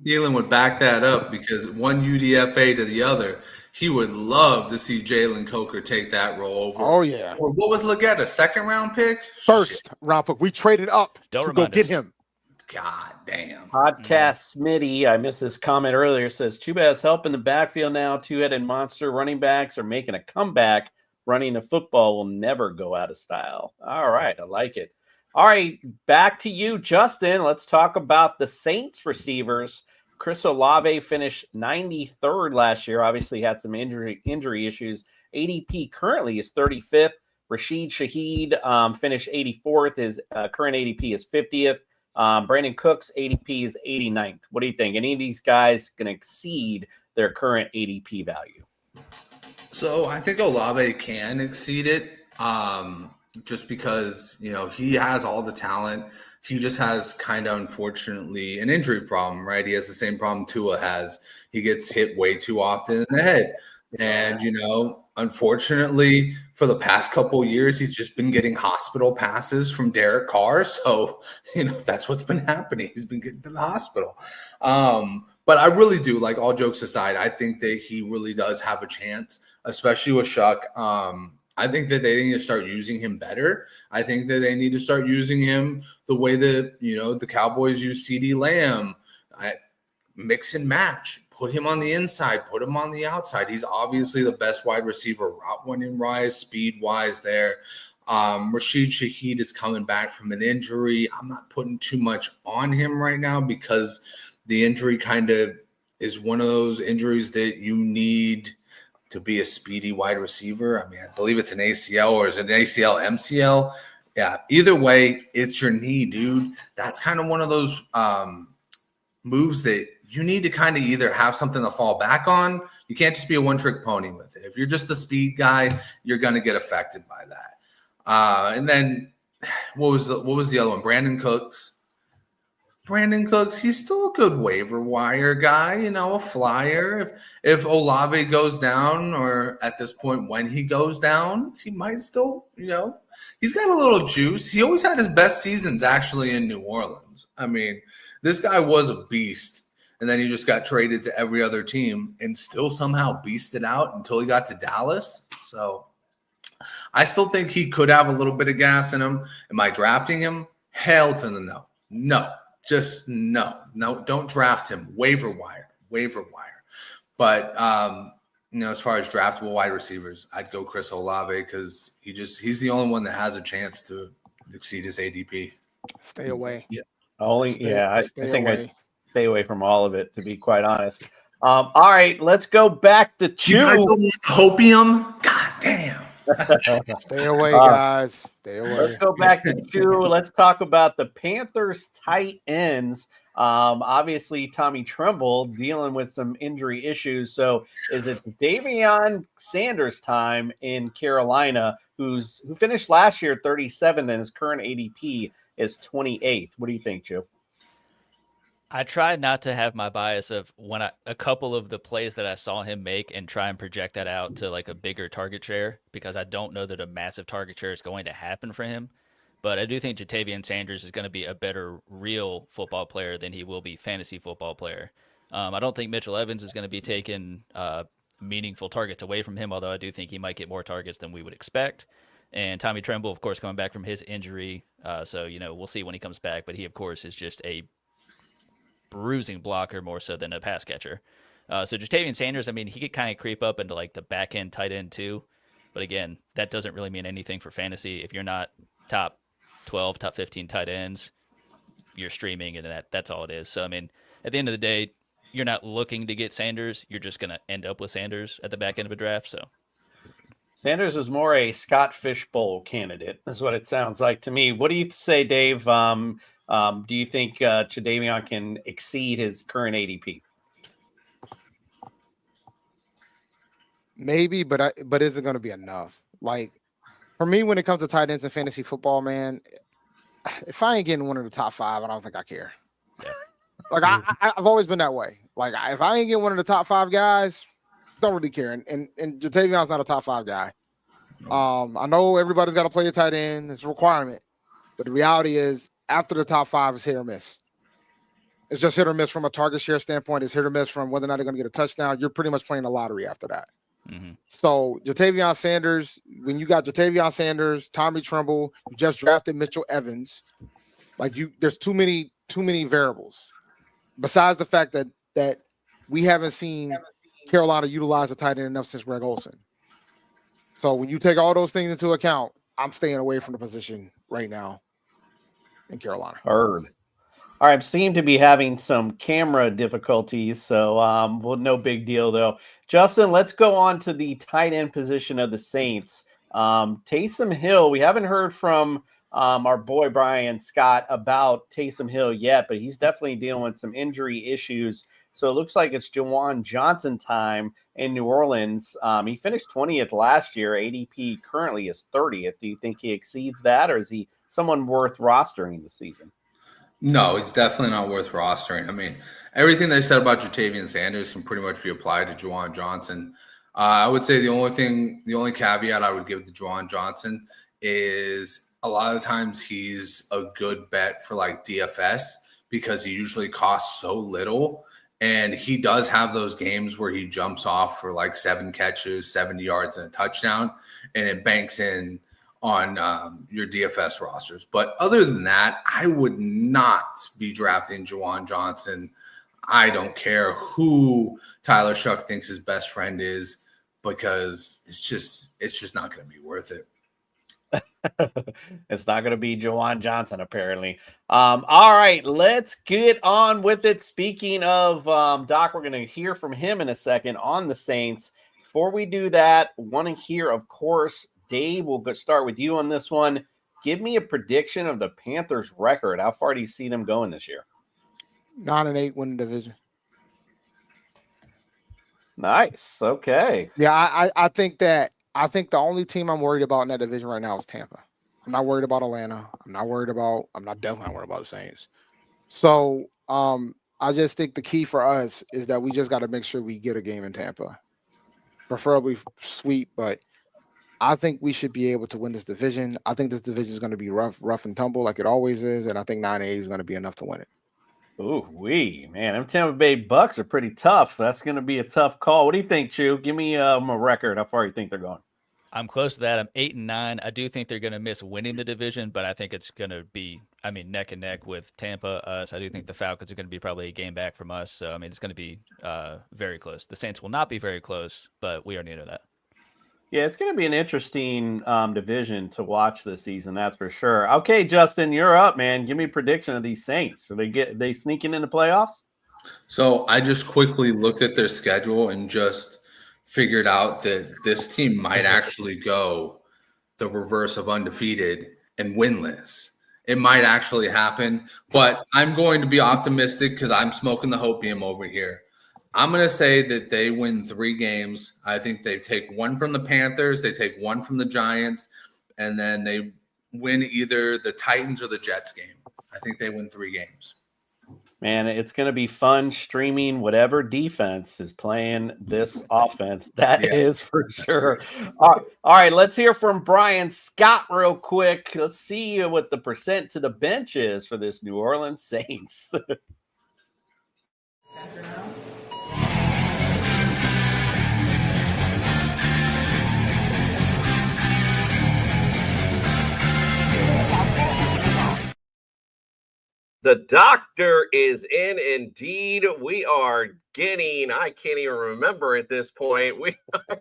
Thielen would back that up because one UDFA to the other, he would love to see Jalen Coker take that role over. Oh, yeah. Or what was Leggett, a second-round pick? First round pick. We traded up to go get him. God damn. Podcast Smitty, I missed this comment earlier, says Chuba has help in the backfield now. Two-headed monster running backs are making a comeback. Running the football will never go out of style. All right. I like it. All right, back to you, Justin. Let's talk about the Saints receivers. Chris Olave finished 93rd last year. Obviously had some injury issues. ADP currently is 35th. Rashid Shaheed finished 84th. His current ADP is 50th. Brandon Cooks' ADP is 89th. What do you think? Any of these guys going to exceed their current ADP value? So I think Olave can exceed it. Just because, he has all the talent. He just has kind of, unfortunately, an injury problem, right? He has the same problem Tua has. He gets hit way too often in the head. And, unfortunately, for the past couple of years, he's just been getting hospital passes from Derek Carr. So, that's what's been happening. He's been getting to the hospital. But I really do, like, all jokes aside, I think that he really does have a chance, especially with Shuck. I think that they need to start using him better. I think that they need to start using him the way that, the Cowboys use CeeDee Lamb. Mix and match. Put him on the inside. Put him on the outside. He's obviously the best wide receiver, route running wise, speed wise there. Rashid Shaheed is coming back from an injury. I'm not putting too much on him right now because the injury kind of is one of those injuries that you need to be a speedy wide receiver. I mean, I believe it's an ACL or is it an ACL, MCL? Yeah, either way, it's your knee, dude. That's kind of one of those moves that you need to kind of either have something to fall back on. You can't just be a one-trick pony with it. If you're just the speed guy, you're going to get affected by that. And then what was the other one? Brandon Cooks. He's still a good waiver wire guy, a flyer. If Olave goes down, or at this point when he goes down, he might still, he's got a little juice. He always had his best seasons actually in New Orleans. I mean, this guy was a beast, and then he just got traded to every other team and still somehow beasted out until he got to Dallas. So I still think he could have a little bit of gas in him. Am I drafting him? Hell to the no. No. Just no, don't draft him. Waiver wire. But as far as draftable wide receivers, I'd go Chris Olave because he's the only one that has a chance to exceed his ADP. Stay away. Yeah. I think I'd stay away from all of it, to be quite honest. All right, let's go back to Chew. Hopium? God damn. Stay away, guys. Stay away. Let's go back to Chew. Let's talk about the Panthers tight ends. Obviously, Tommy Tremble dealing with some injury issues. So is it Davion Sanders' time in Carolina, who finished last year 37th and his current ADP is 28th? What do you think, Chew? I tried not to have my bias of a couple of the plays that I saw him make and try and project that out to like a bigger target share because I don't know that a massive target share is going to happen for him. But I do think Jatavian Sanders is going to be a better real football player than he will be fantasy football player. I don't think Mitchell Evans is going to be taking meaningful targets away from him, although I do think he might get more targets than we would expect. And Tommy Tremble, of course, coming back from his injury. So, we'll see when he comes back. But he, of course, is just a bruising blocker more so than a pass catcher. So Jatavian Sanders, I mean, he could kind of creep up into like the back end tight end too. But again, that doesn't really mean anything for fantasy. If you're not top 12, top 15 tight ends, you're streaming, and that's all it is. So, I mean, at the end of the day, you're not looking to get Sanders. You're just going to end up with Sanders at the back end of a draft. So Sanders is more a Scott Fishbowl candidate, is what it sounds like to me. What do you say, Dave? Do you think Jadeveon can exceed his current ADP? Maybe, but is it going to be enough? Like, for me, when it comes to tight ends in fantasy football, man, if I ain't getting one of the top 5, I don't think I care. Yeah. Like, I've always been that way. Like, if I ain't getting one of the top 5 guys, don't really care. And Jatavion's not a top 5 guy. I know everybody's got to play a tight end. It's a requirement. But the reality is, after the top 5, it's hit or miss. It's just hit or miss from a target share standpoint. It's hit or miss from whether or not they're going to get a touchdown. You're pretty much playing the lottery after that. Mm-hmm. So Jatavion Sanders, when you got Jatavion Sanders, Tommy Tremble, you just drafted Mitchell Evans, there's too many variables. Besides the fact that we haven't seen Carolina utilize the tight end enough since Greg Olsen. So when you take all those things into account, I'm staying away from the position right now in Carolina. Heard. All right, seem to be having some camera difficulties, so no big deal though. Justin, let's go on to the tight end position of the Saints. Taysom Hill, we haven't heard from our boy Brian Scott about Taysom Hill yet, but he's definitely dealing with some injury issues. So it looks like it's Juwan Johnson time in New Orleans. He finished 20th last year. ADP currently is 30th. Do you think he exceeds that, or is he someone worth rostering this season? No, he's definitely not worth rostering. I mean, everything they said about Jatavian Sanders can pretty much be applied to Juwan Johnson. I would say the only caveat I would give to Juwan Johnson is a lot of times he's a good bet for like DFS because he usually costs so little. And he does have those games where he jumps off for like 7 catches, 70 yards, and a touchdown, and it banks in on your DFS rosters. But other than that, I would not be drafting Juwan Johnson. I don't care who Tyler Shuck thinks his best friend is, because it's just not going to be worth it. It's not going to be Juwan Johnson, apparently. All right, let's get on with it. Speaking of Doc, we're going to hear from him in a second on the Saints. Before we do that, want to hear, of course, Dave, we'll start with you on this one. Give me a prediction of the Panthers' record. How far do you see them going this year? 9-8 winning division. Nice. Okay. Yeah, I think the only team I'm worried about in that division right now is Tampa. I'm not worried about Atlanta. I'm definitely not worried about the Saints. So I just think the key for us is that we just got to make sure we get a game in Tampa. Preferably sweep, but I think we should be able to win this division. I think this division is going to be rough and tumble like it always is, and I think 9-8 is going to be enough to win it. Ooh, man, them Tampa Bay Bucks are pretty tough. That's going to be a tough call. What do you think, Chew? Give me a record. How far do you think they're going? I'm close to that. I'm 8-9. I do think they're going to miss winning the division, but I think it's going to be, neck and neck with Tampa, us. I do think the Falcons are going to be probably a game back from us. So, it's going to be very close. The Saints will not be very close, but we already know that. Yeah, it's going to be an interesting division to watch this season. That's for sure. Okay, Justin, you're up, man. Give me a prediction of these Saints. Are they sneaking in the playoffs? So I just quickly looked at their schedule and just figured out that this team might actually go the reverse of undefeated and winless. It might actually happen, but I'm going to be optimistic because I'm smoking the hopium over here. I'm going to say that they win 3 games. I think they take 1 from the Panthers, they take 1 from the Giants, and then they win either the Titans or the Jets game. I think they win 3 games. Man, it's going to be fun streaming whatever defense is playing this offense. That is for sure. All right, let's hear from Brian Scott real quick. Let's see what the percent to the bench is for this New Orleans Saints. The doctor is in indeed. We are getting, I can't even remember at this point. We are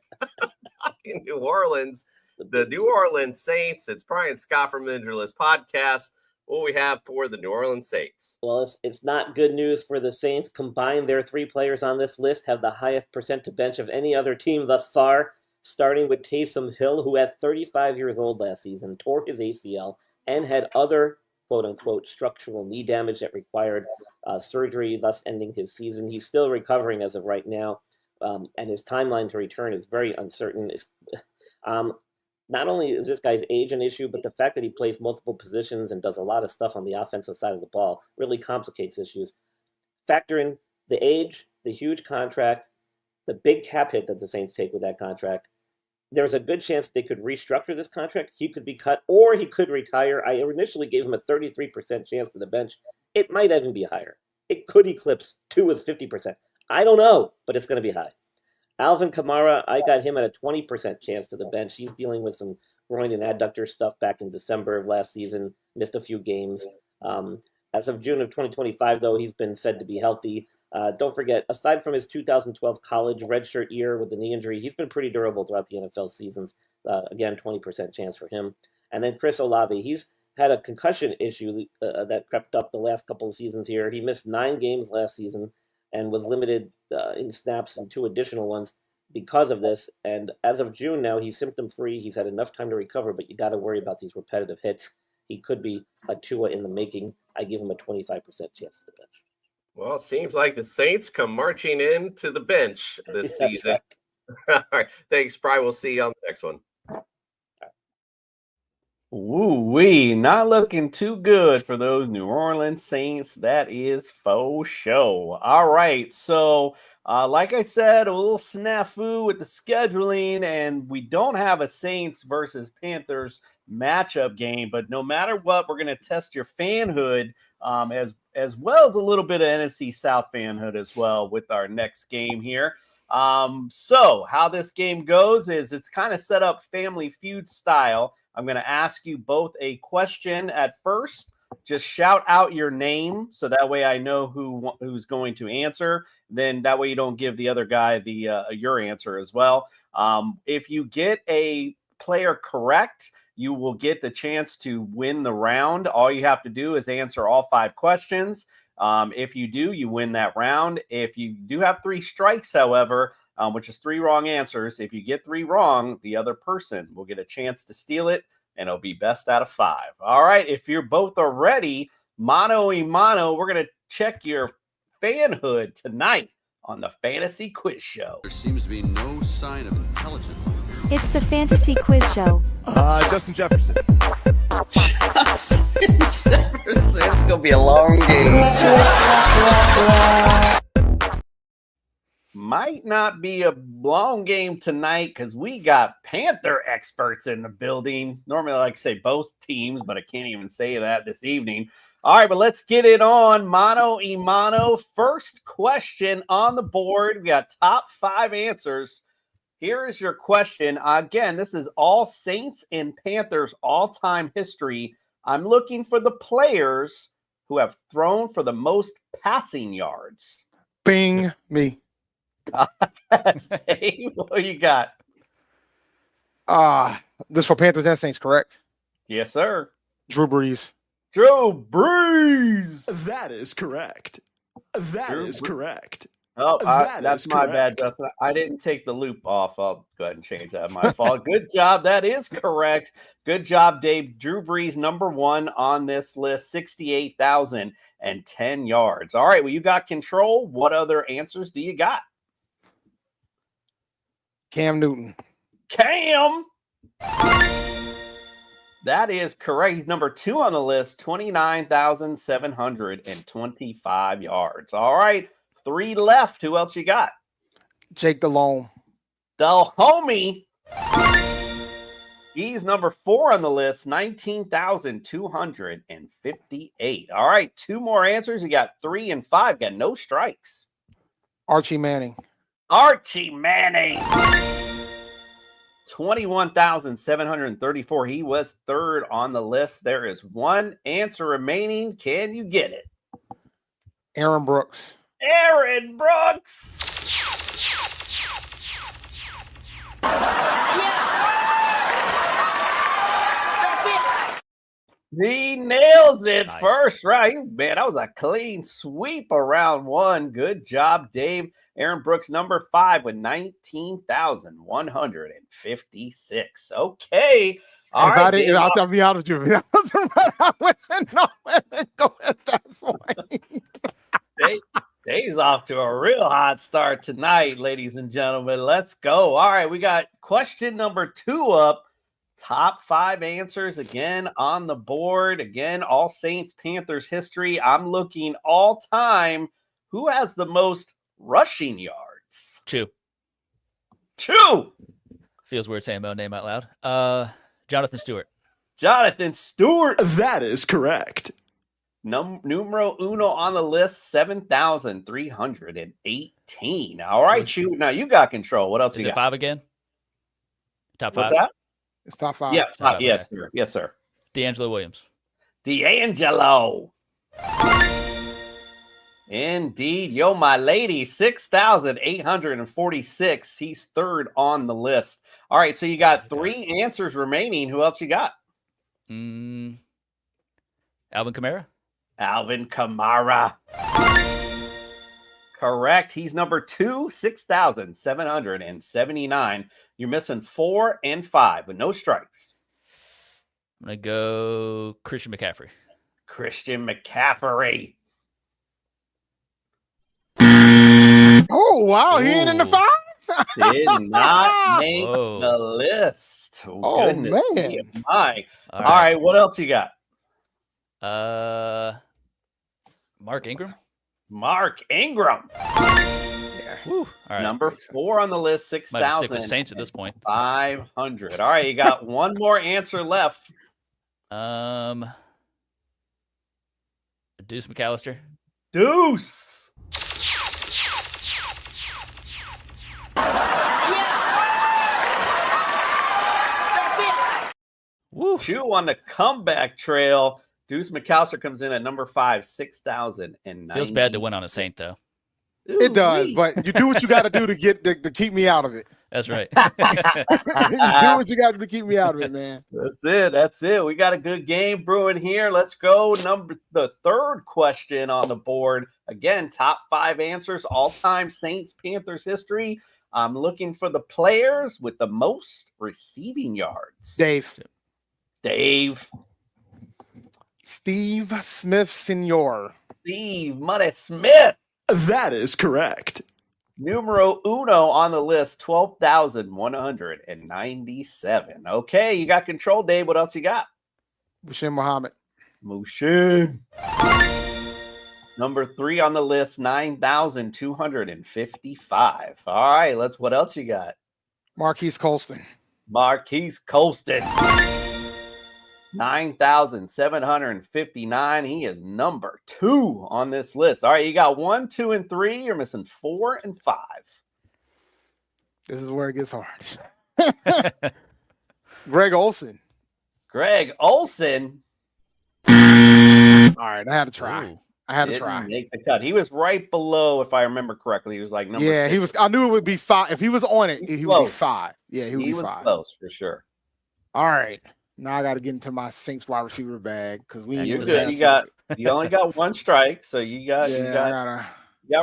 talking New Orleans, the New Orleans Saints. It's Brian Scott from the Injureless Podcast. What we have for the New Orleans Saints? Well, it's not good news for the Saints. Combined, their 3 players on this list have the highest percent to bench of any other team thus far, starting with Taysom Hill, who at 35 years old last season tore his ACL and had other quote-unquote structural knee damage that required surgery, thus ending his season. He's still recovering as of right now, and his timeline to return is very uncertain. Not only is this guy's age an issue, but the fact that he plays multiple positions and does a lot of stuff on the offensive side of the ball really complicates issues. Factor in the age, the huge contract, the big cap hit that the Saints take with that contract. There's a good chance they could restructure this contract. He could be cut or he could retire. I initially gave him a 33% chance to the bench. It might even be higher. It could eclipse 2 with 50%. I don't know, but it's going to be high. Alvin Kamara, I got him at a 20% chance to the bench. He's dealing with some groin and adductor stuff back in December of last season, missed a few games. As of June of 2025, though, he's been said to be healthy. Don't forget, aside from his 2012 college redshirt year with the knee injury, he's been pretty durable throughout the NFL seasons. Again, 20% chance for him. And then Chris Olave, he's had a concussion issue that crept up the last couple of seasons here. He missed 9 games last season and was limited in snaps and 2 additional ones because of this. And as of June now, he's symptom-free. He's had enough time to recover, but you got to worry about these repetitive hits. He could be a Tua in the making. I give him a 25% chance to the bench. Well, it seems like the Saints come marching into the bench this season. Right. All right. Thanks, Brian. We'll see you on the next one. Ooh-wee, not looking too good for those New Orleans Saints. That is faux show. All right, so like I said, a little snafu with the scheduling, and we don't have a Saints versus Panthers matchup game, but no matter what, we're going to test your fanhood as well as a little bit of NFC South fanhood as well with our next game here. So how this game goes is it's kind of set up Family Feud style. I'm going to ask you both a question at first. Just shout out your name so that way I know who's going to answer. Then that way you don't give the other guy your answer as well. If you get a player correct, you will get the chance to win the round. All you have to do is answer all 5 questions. If you do, you win that round. If you do have 3 strikes, however, which is 3 wrong answers, if you get 3 wrong, the other person will get a chance to steal it, and it'll be best out of 5. All right, if you're both are ready, mano y mano, we're going to check your fanhood tonight on the Fantasy Quiz Show. There seems to be no sign of intelligence. It's the Fantasy Quiz Show. Justin Jefferson. Justin Jefferson. It's going to be a long game. Might not be a long game tonight because we got Panther experts in the building. Normally I like to say both teams, but I can't even say that this evening. All right, but let's get it on. Mano y mano. First question on the board. We got top 5 answers. Here is your question. Again, this is all Saints and Panthers all-time history. I'm looking for the players who have thrown for the most passing yards. Bing, me. Dave, what you got? This for Panthers and Saints, correct? Yes, sir. Drew Brees. Drew Brees. That is correct. That is correct. Oh, that's my bad, Justin. I didn't take the loop off. I'll go ahead and change that. My fault. Good job. That is correct. Good job, Dave. Drew Brees, number 1 on this list, 68,010 yards. All right, well, you got control. What other answers do you got? Cam Newton. Cam. That is correct. He's number 2 on the list, 29,725 yards. All right. 3 left. Who else you got? Jake Delhomme. The homie. He's number 4 on the list, 19,258. All right, 2 more answers. You got 3 and 5. Got no strikes. Archie Manning. Archie Manning. 21,734. He was 3rd on the list. There is 1 answer remaining. Can you get it? Aaron Brooks. Aaron Brooks. He nails it Nice. first right. Man, that was a clean sweep around one. Good job, Dave. Aaron Brooks, number 5 with 19,156. Okay. All right, Dave. I'll be honest with you. I wasn't go at that point. Dave's off to a real hot start tonight, ladies and gentlemen. Let's go. All right, we got question number 2 up. Top 5 answers again on the board. Again, all Saints Panthers history. I'm looking all time. Who has the most rushing yards? Chew. Feels weird saying my own name out loud. Jonathan Stewart. Jonathan Stewart. That is correct. Numero uno on the list, 7,318. All right, Chew. Now you got control. What else Is you it got? 5 again? Top 5? What's that? It's top 5. Yeah, Top 5, yes, okay. sir. Yes, sir. D'Angelo Williams. D'Angelo. Indeed. Yo, my lady, 6,846. He's 3rd on the list. All right, so you got 3 answers remaining. Who else you got? Alvin Kamara. Alvin Kamara. Correct. He's number 2, 6,779. You're missing 4 and 5 with no strikes. I'm going to go Christian McCaffrey. Christian McCaffrey. Oh, wow. He ain't in the 5? Did not make the list. Oh, goodness man. me, my. All right, what else you got? Mark Ingram. Mark Ingram. Yeah. Whew. All right. Number 4 on the list, Might have to stick with Saints at this point. 500. All right, you got one more answer left. Deuce McAllister. Deuce. Woo. Chew on the comeback trail. Deuce McAllister comes in at number 5, 6,090. Feels bad to win on a Saint, though. It does, but you do what you got to do to get to keep me out of it. That's right. You do what you got to do to keep me out of it, man. That's it. We got a good game brewing here. Let's go. The 3rd question on the board. Again, top 5 answers, all-time Saints Panthers history. I'm looking for the players with the most receiving yards. Dave. Steve Smith Sr. Steve Money Smith. That is correct. Numero uno on the list, 12,197. Okay, you got control, Dave. What else you got? Mushin Muhammad. Mushin. Number 3 on the list, 9,255. All right, what else you got? Marquise Colston. 9,759. He is number 2 on this list. All right, you got 1, 2, and 3. You're missing 4 and 5. This is where it gets hard. Greg Olsen. Greg Olsen. All right, I had to try. Ooh. I had to Didn't try. make the cut. He was right below, if I remember correctly. He was like number 6. He was. I knew it would be 5. If he was on it, he would be 5. Yeah, he would be 5. He was close for sure. All right. Now I got to get into my Saints wide receiver bag because we. You're good. You only got 1 strike, so you got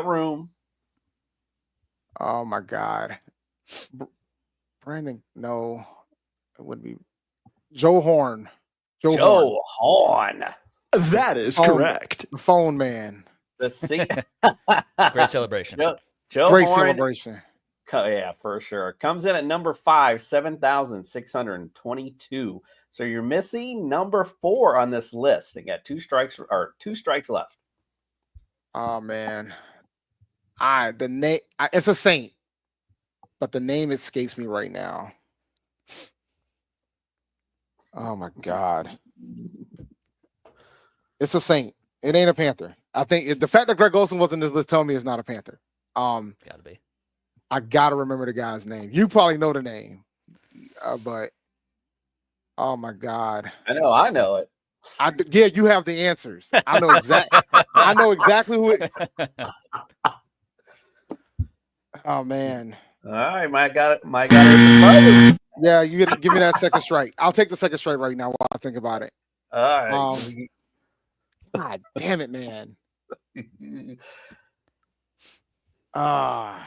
room. Oh my God, Brandon. No, it wouldn't be Joe Horn. Joe Horn. That is correct. The phone man. The Great celebration. Joe Great Horn, celebration. Yeah, for sure. Comes in at number 5, 7,622. So you're missing number 4 on this list. They got 2 strikes left. Oh man, the name. It's a Saint, but the name escapes me right now. Oh my God, it's a Saint. It ain't a Panther. I think the fact that Greg Olsen wasn't in this list tells me it's not a Panther. Gotta be. I gotta remember the guy's name. You probably know the name, but oh my God, I know it. Yeah, you have the answers. I know exactly. I know exactly who it. Oh man. All right, Mike got it. Mike got it. Yeah, you get give me that second strike. I'll take the second strike right now while I think about it. All right. God damn it, man. I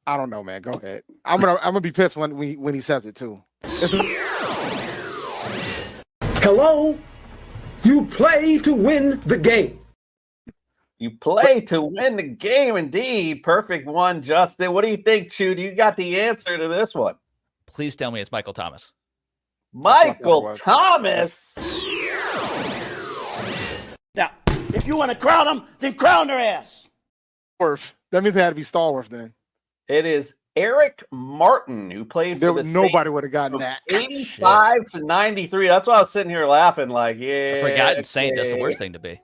don't know, man. Go ahead. I'm gonna be pissed when he says it too. Hello? You play to win the game. You play to win the game, indeed. Perfect one, Justin. What do you think, Chew? Do you got the answer to this one? Please tell me it's Michael Thomas. Michael Thomas. Now, if you want to crown them, then crown their ass. That means it had to be Stallworth then. It is Eric Martin, who played for the nobody would have gotten that. 85 to 93. That's why I was sitting here laughing like, yeah. A forgotten Saint. That's the worst thing to be.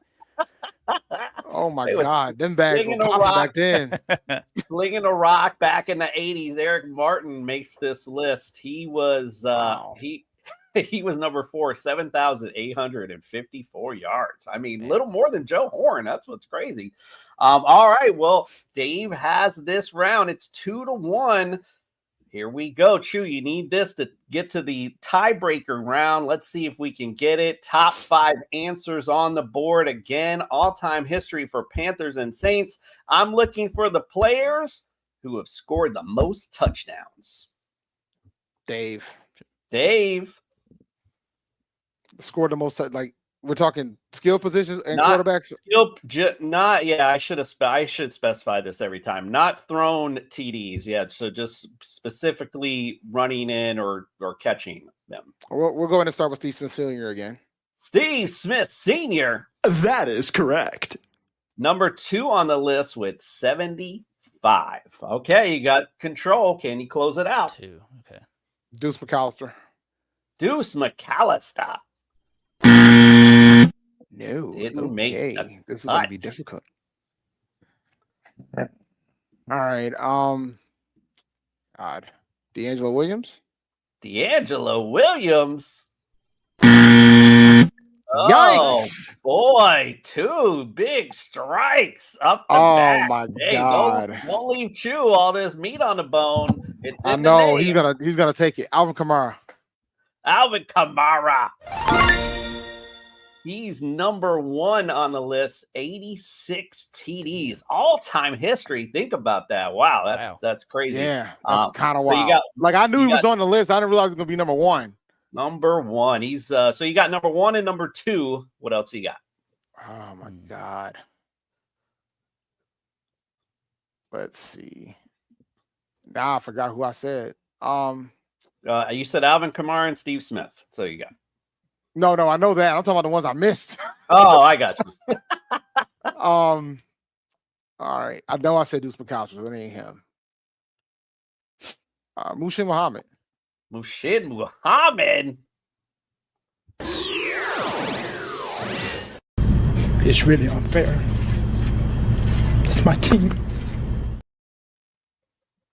Oh, my God. Them bags were popping back then. Slinging a rock back in the 80s. Eric Martin makes this list. He was he was number 4, 7,854 yards. I mean, little more than Joe Horn. That's what's crazy. All right. Well, Dave has this round. It's 2-1. Here we go. Chew, you need this to get to the tiebreaker round. Let's see if we can get it. Top 5 answers on the board. Again, all-time history for Panthers and Saints. I'm looking for the players who have scored the most touchdowns. Dave. Scored the most, like, we're talking skill positions and quarterbacks? I should specify this every time. Not thrown TDs. Yeah, so just specifically running in or catching them. We're going to start with Steve Smith Sr. again. Steve Smith Sr. That is correct. Number 2 on the list with 75. Okay, you got control. Can you close it out? 2. Okay. Deuce McAllister. No, didn't make it. This is going to be difficult. All right. God. D'Angelo Williams. Yikes! Boy, 2 big strikes up the back. My hey, God! Don't leave Chew all this meat on the bone. I know he's gonna take it. Alvin Kamara. He's number 1 on the list. 86 TDs, all-time history. Think about that. Wow, that's crazy. Yeah, that's kind of wild. I knew he was on the list. I didn't realize he was gonna be number 1. Number 1. He's so you got number 1 and number 2. What else you got? Oh my God. Let's see. Now I forgot who I said. You said Alvin Kamara and Steve Smith. So you got. No, I know that. I'm talking about the ones I missed. Oh, I got you. All right. I know I said Deuce McAllister, but it ain't him. Mushin Muhammad. It's really unfair. It's my team.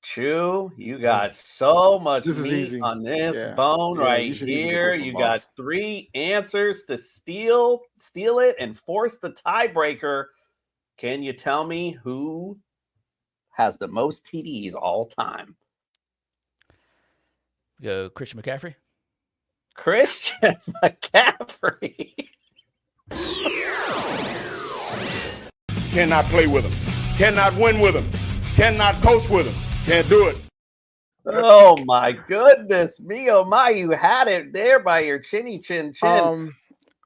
Chew, you got so much meat on this bone right you here. You got 3 answers to steal it and force the tiebreaker. Can you tell me who has the most TDs all time? Go Christian McCaffrey. Cannot play with him. Cannot win with him. Cannot coach with him. Can't do it. Oh my goodness, me oh my! You had it there by your chinny chin.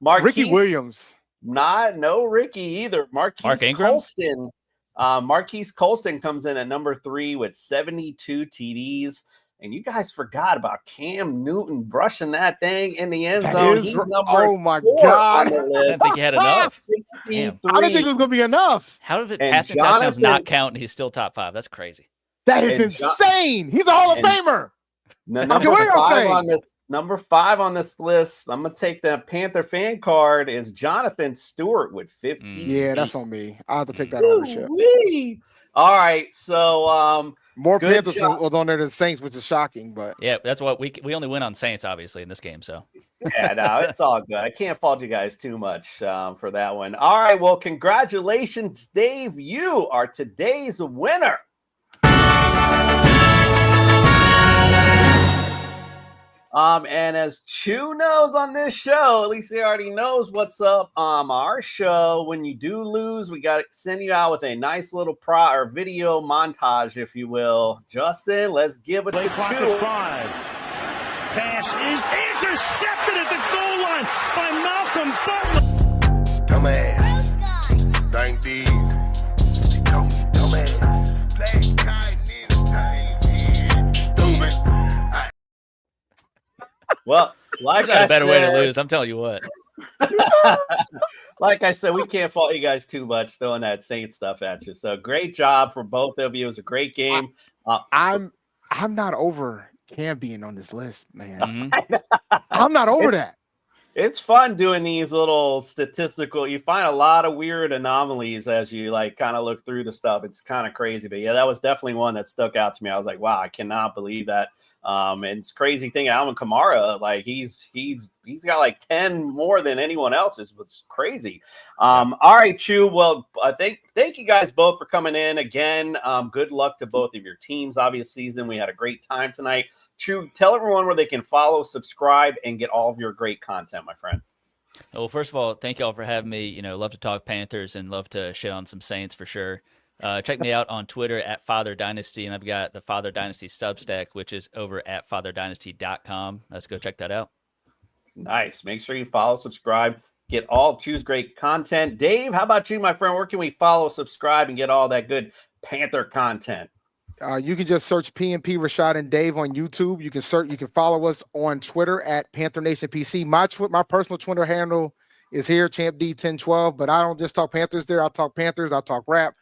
Ricky Williams. No Ricky either. Marquise Colston. Marquise Colston comes in at number 3 with 72 TDs. And you guys forgot about Cam Newton brushing that thing in the end zone. He's number 4 my God. I didn't think he had enough. I didn't think it was going to be enough. How did passing touchdowns not count and he's still top 5? That's crazy. That is insane. He's a Hall of Famer. Number 5 on this list, I'm going to take the Panther fan card, is Jonathan Stewart with 50. Yeah, that's on me. I have to take that ownership. All right, so More Good Panthers job. was on there than Saints, which is shocking. But Yeah, that's what we only win on Saints, obviously, in this game. So Yeah, no, it's all good. I can't fault you guys too much for that one. All right, well, congratulations, Dave. You are today's winner. And as Chew knows on this show, at least he already knows what's up. Our show, when you do lose, we got to send you out with a nice little video montage, if you will. Justin, let's give it to clock Chew. at 5. Pass is intercepted at the goal line by Malcolm Butler. Dumbass. Thank these. They call me dumbass. Play kind entertainment. Stupid. Well, like there's not I a better said, way to lose. I'm telling you what. like I said, we can't fault you guys too much throwing that Saint stuff at you. So great job for both of you. It was a great game. I'm not over Cam being on this list, man. Mhm. I'm not over that. It's fun doing these little statistical. You find a lot of weird anomalies as you like kind of look through the stuff. It's kind of crazy, but yeah, that was definitely one that stuck out to me. I was like, wow, I cannot believe that. And it's crazy thing. Alvin Kamara, like he's got like 10 more than anyone else. It's crazy. All right, Chew. Well, thank you guys both for coming in again. Good luck to both of your teams. Obvious season. We had a great time tonight. Chew, tell everyone where they can follow, subscribe, and get all of your great content, my friend. Well, first of all, thank y'all for having me. Love to talk Panthers and love to shit on some Saints for sure. Check me out on Twitter at Father Dynasty, and I've got the Father Dynasty Substack, which is over at fatherdynasty.com. Let's go check that out. Nice. Make sure you follow, subscribe, get all Chew's great content. Dave, how about you, my friend? Where can we follow, subscribe, and get all that good Panther content? You can just search PNP Rashad and Dave on YouTube. You can follow us on Twitter at Panther Nation PC. My personal Twitter handle is here, Champ D1012. But I don't just talk Panthers there. I talk Panthers. I talk rap.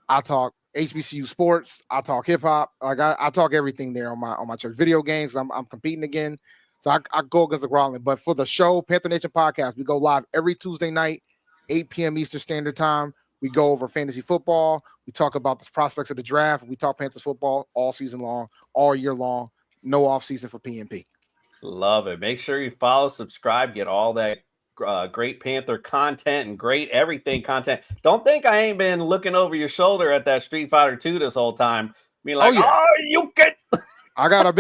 I talk HBCU sports. I talk hip hop. Like I talk everything there on my church. Video games. I'm competing again, so I go against the Growling. But for the show, Panther Nation podcast, we go live every Tuesday night, 8 p.m. Eastern Standard Time. We go over fantasy football. We talk about the prospects of the draft. We talk Panthers football all season long, all year long. No off season for PNP. Love it. Make sure you follow, subscribe, get all that great Panther content and great everything content. Don't think I ain't been looking over your shoulder at that Street Fighter 2 this whole time. Being like, you can. I got a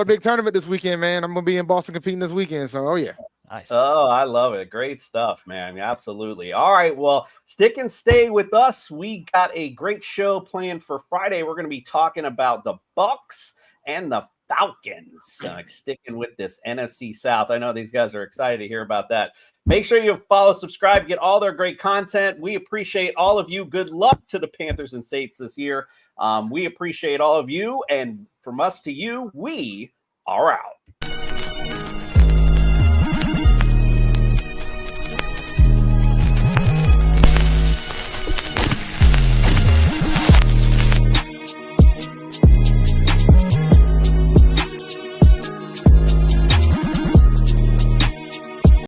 big tournament this weekend, man. I'm gonna be in Boston competing this weekend. So yeah. Nice. Oh, I love it. Great stuff, man. Absolutely. All right. Well, stick and stay with us. We got a great show planned for Friday. We're going to be talking about the Bucks and the Falcons. Sticking with this NFC South. I know these guys are excited to hear about that. Make sure you follow, subscribe, get all their great content. We appreciate all of you. Good luck to the Panthers and Saints this year. We appreciate all of you. And from us to you, we are out.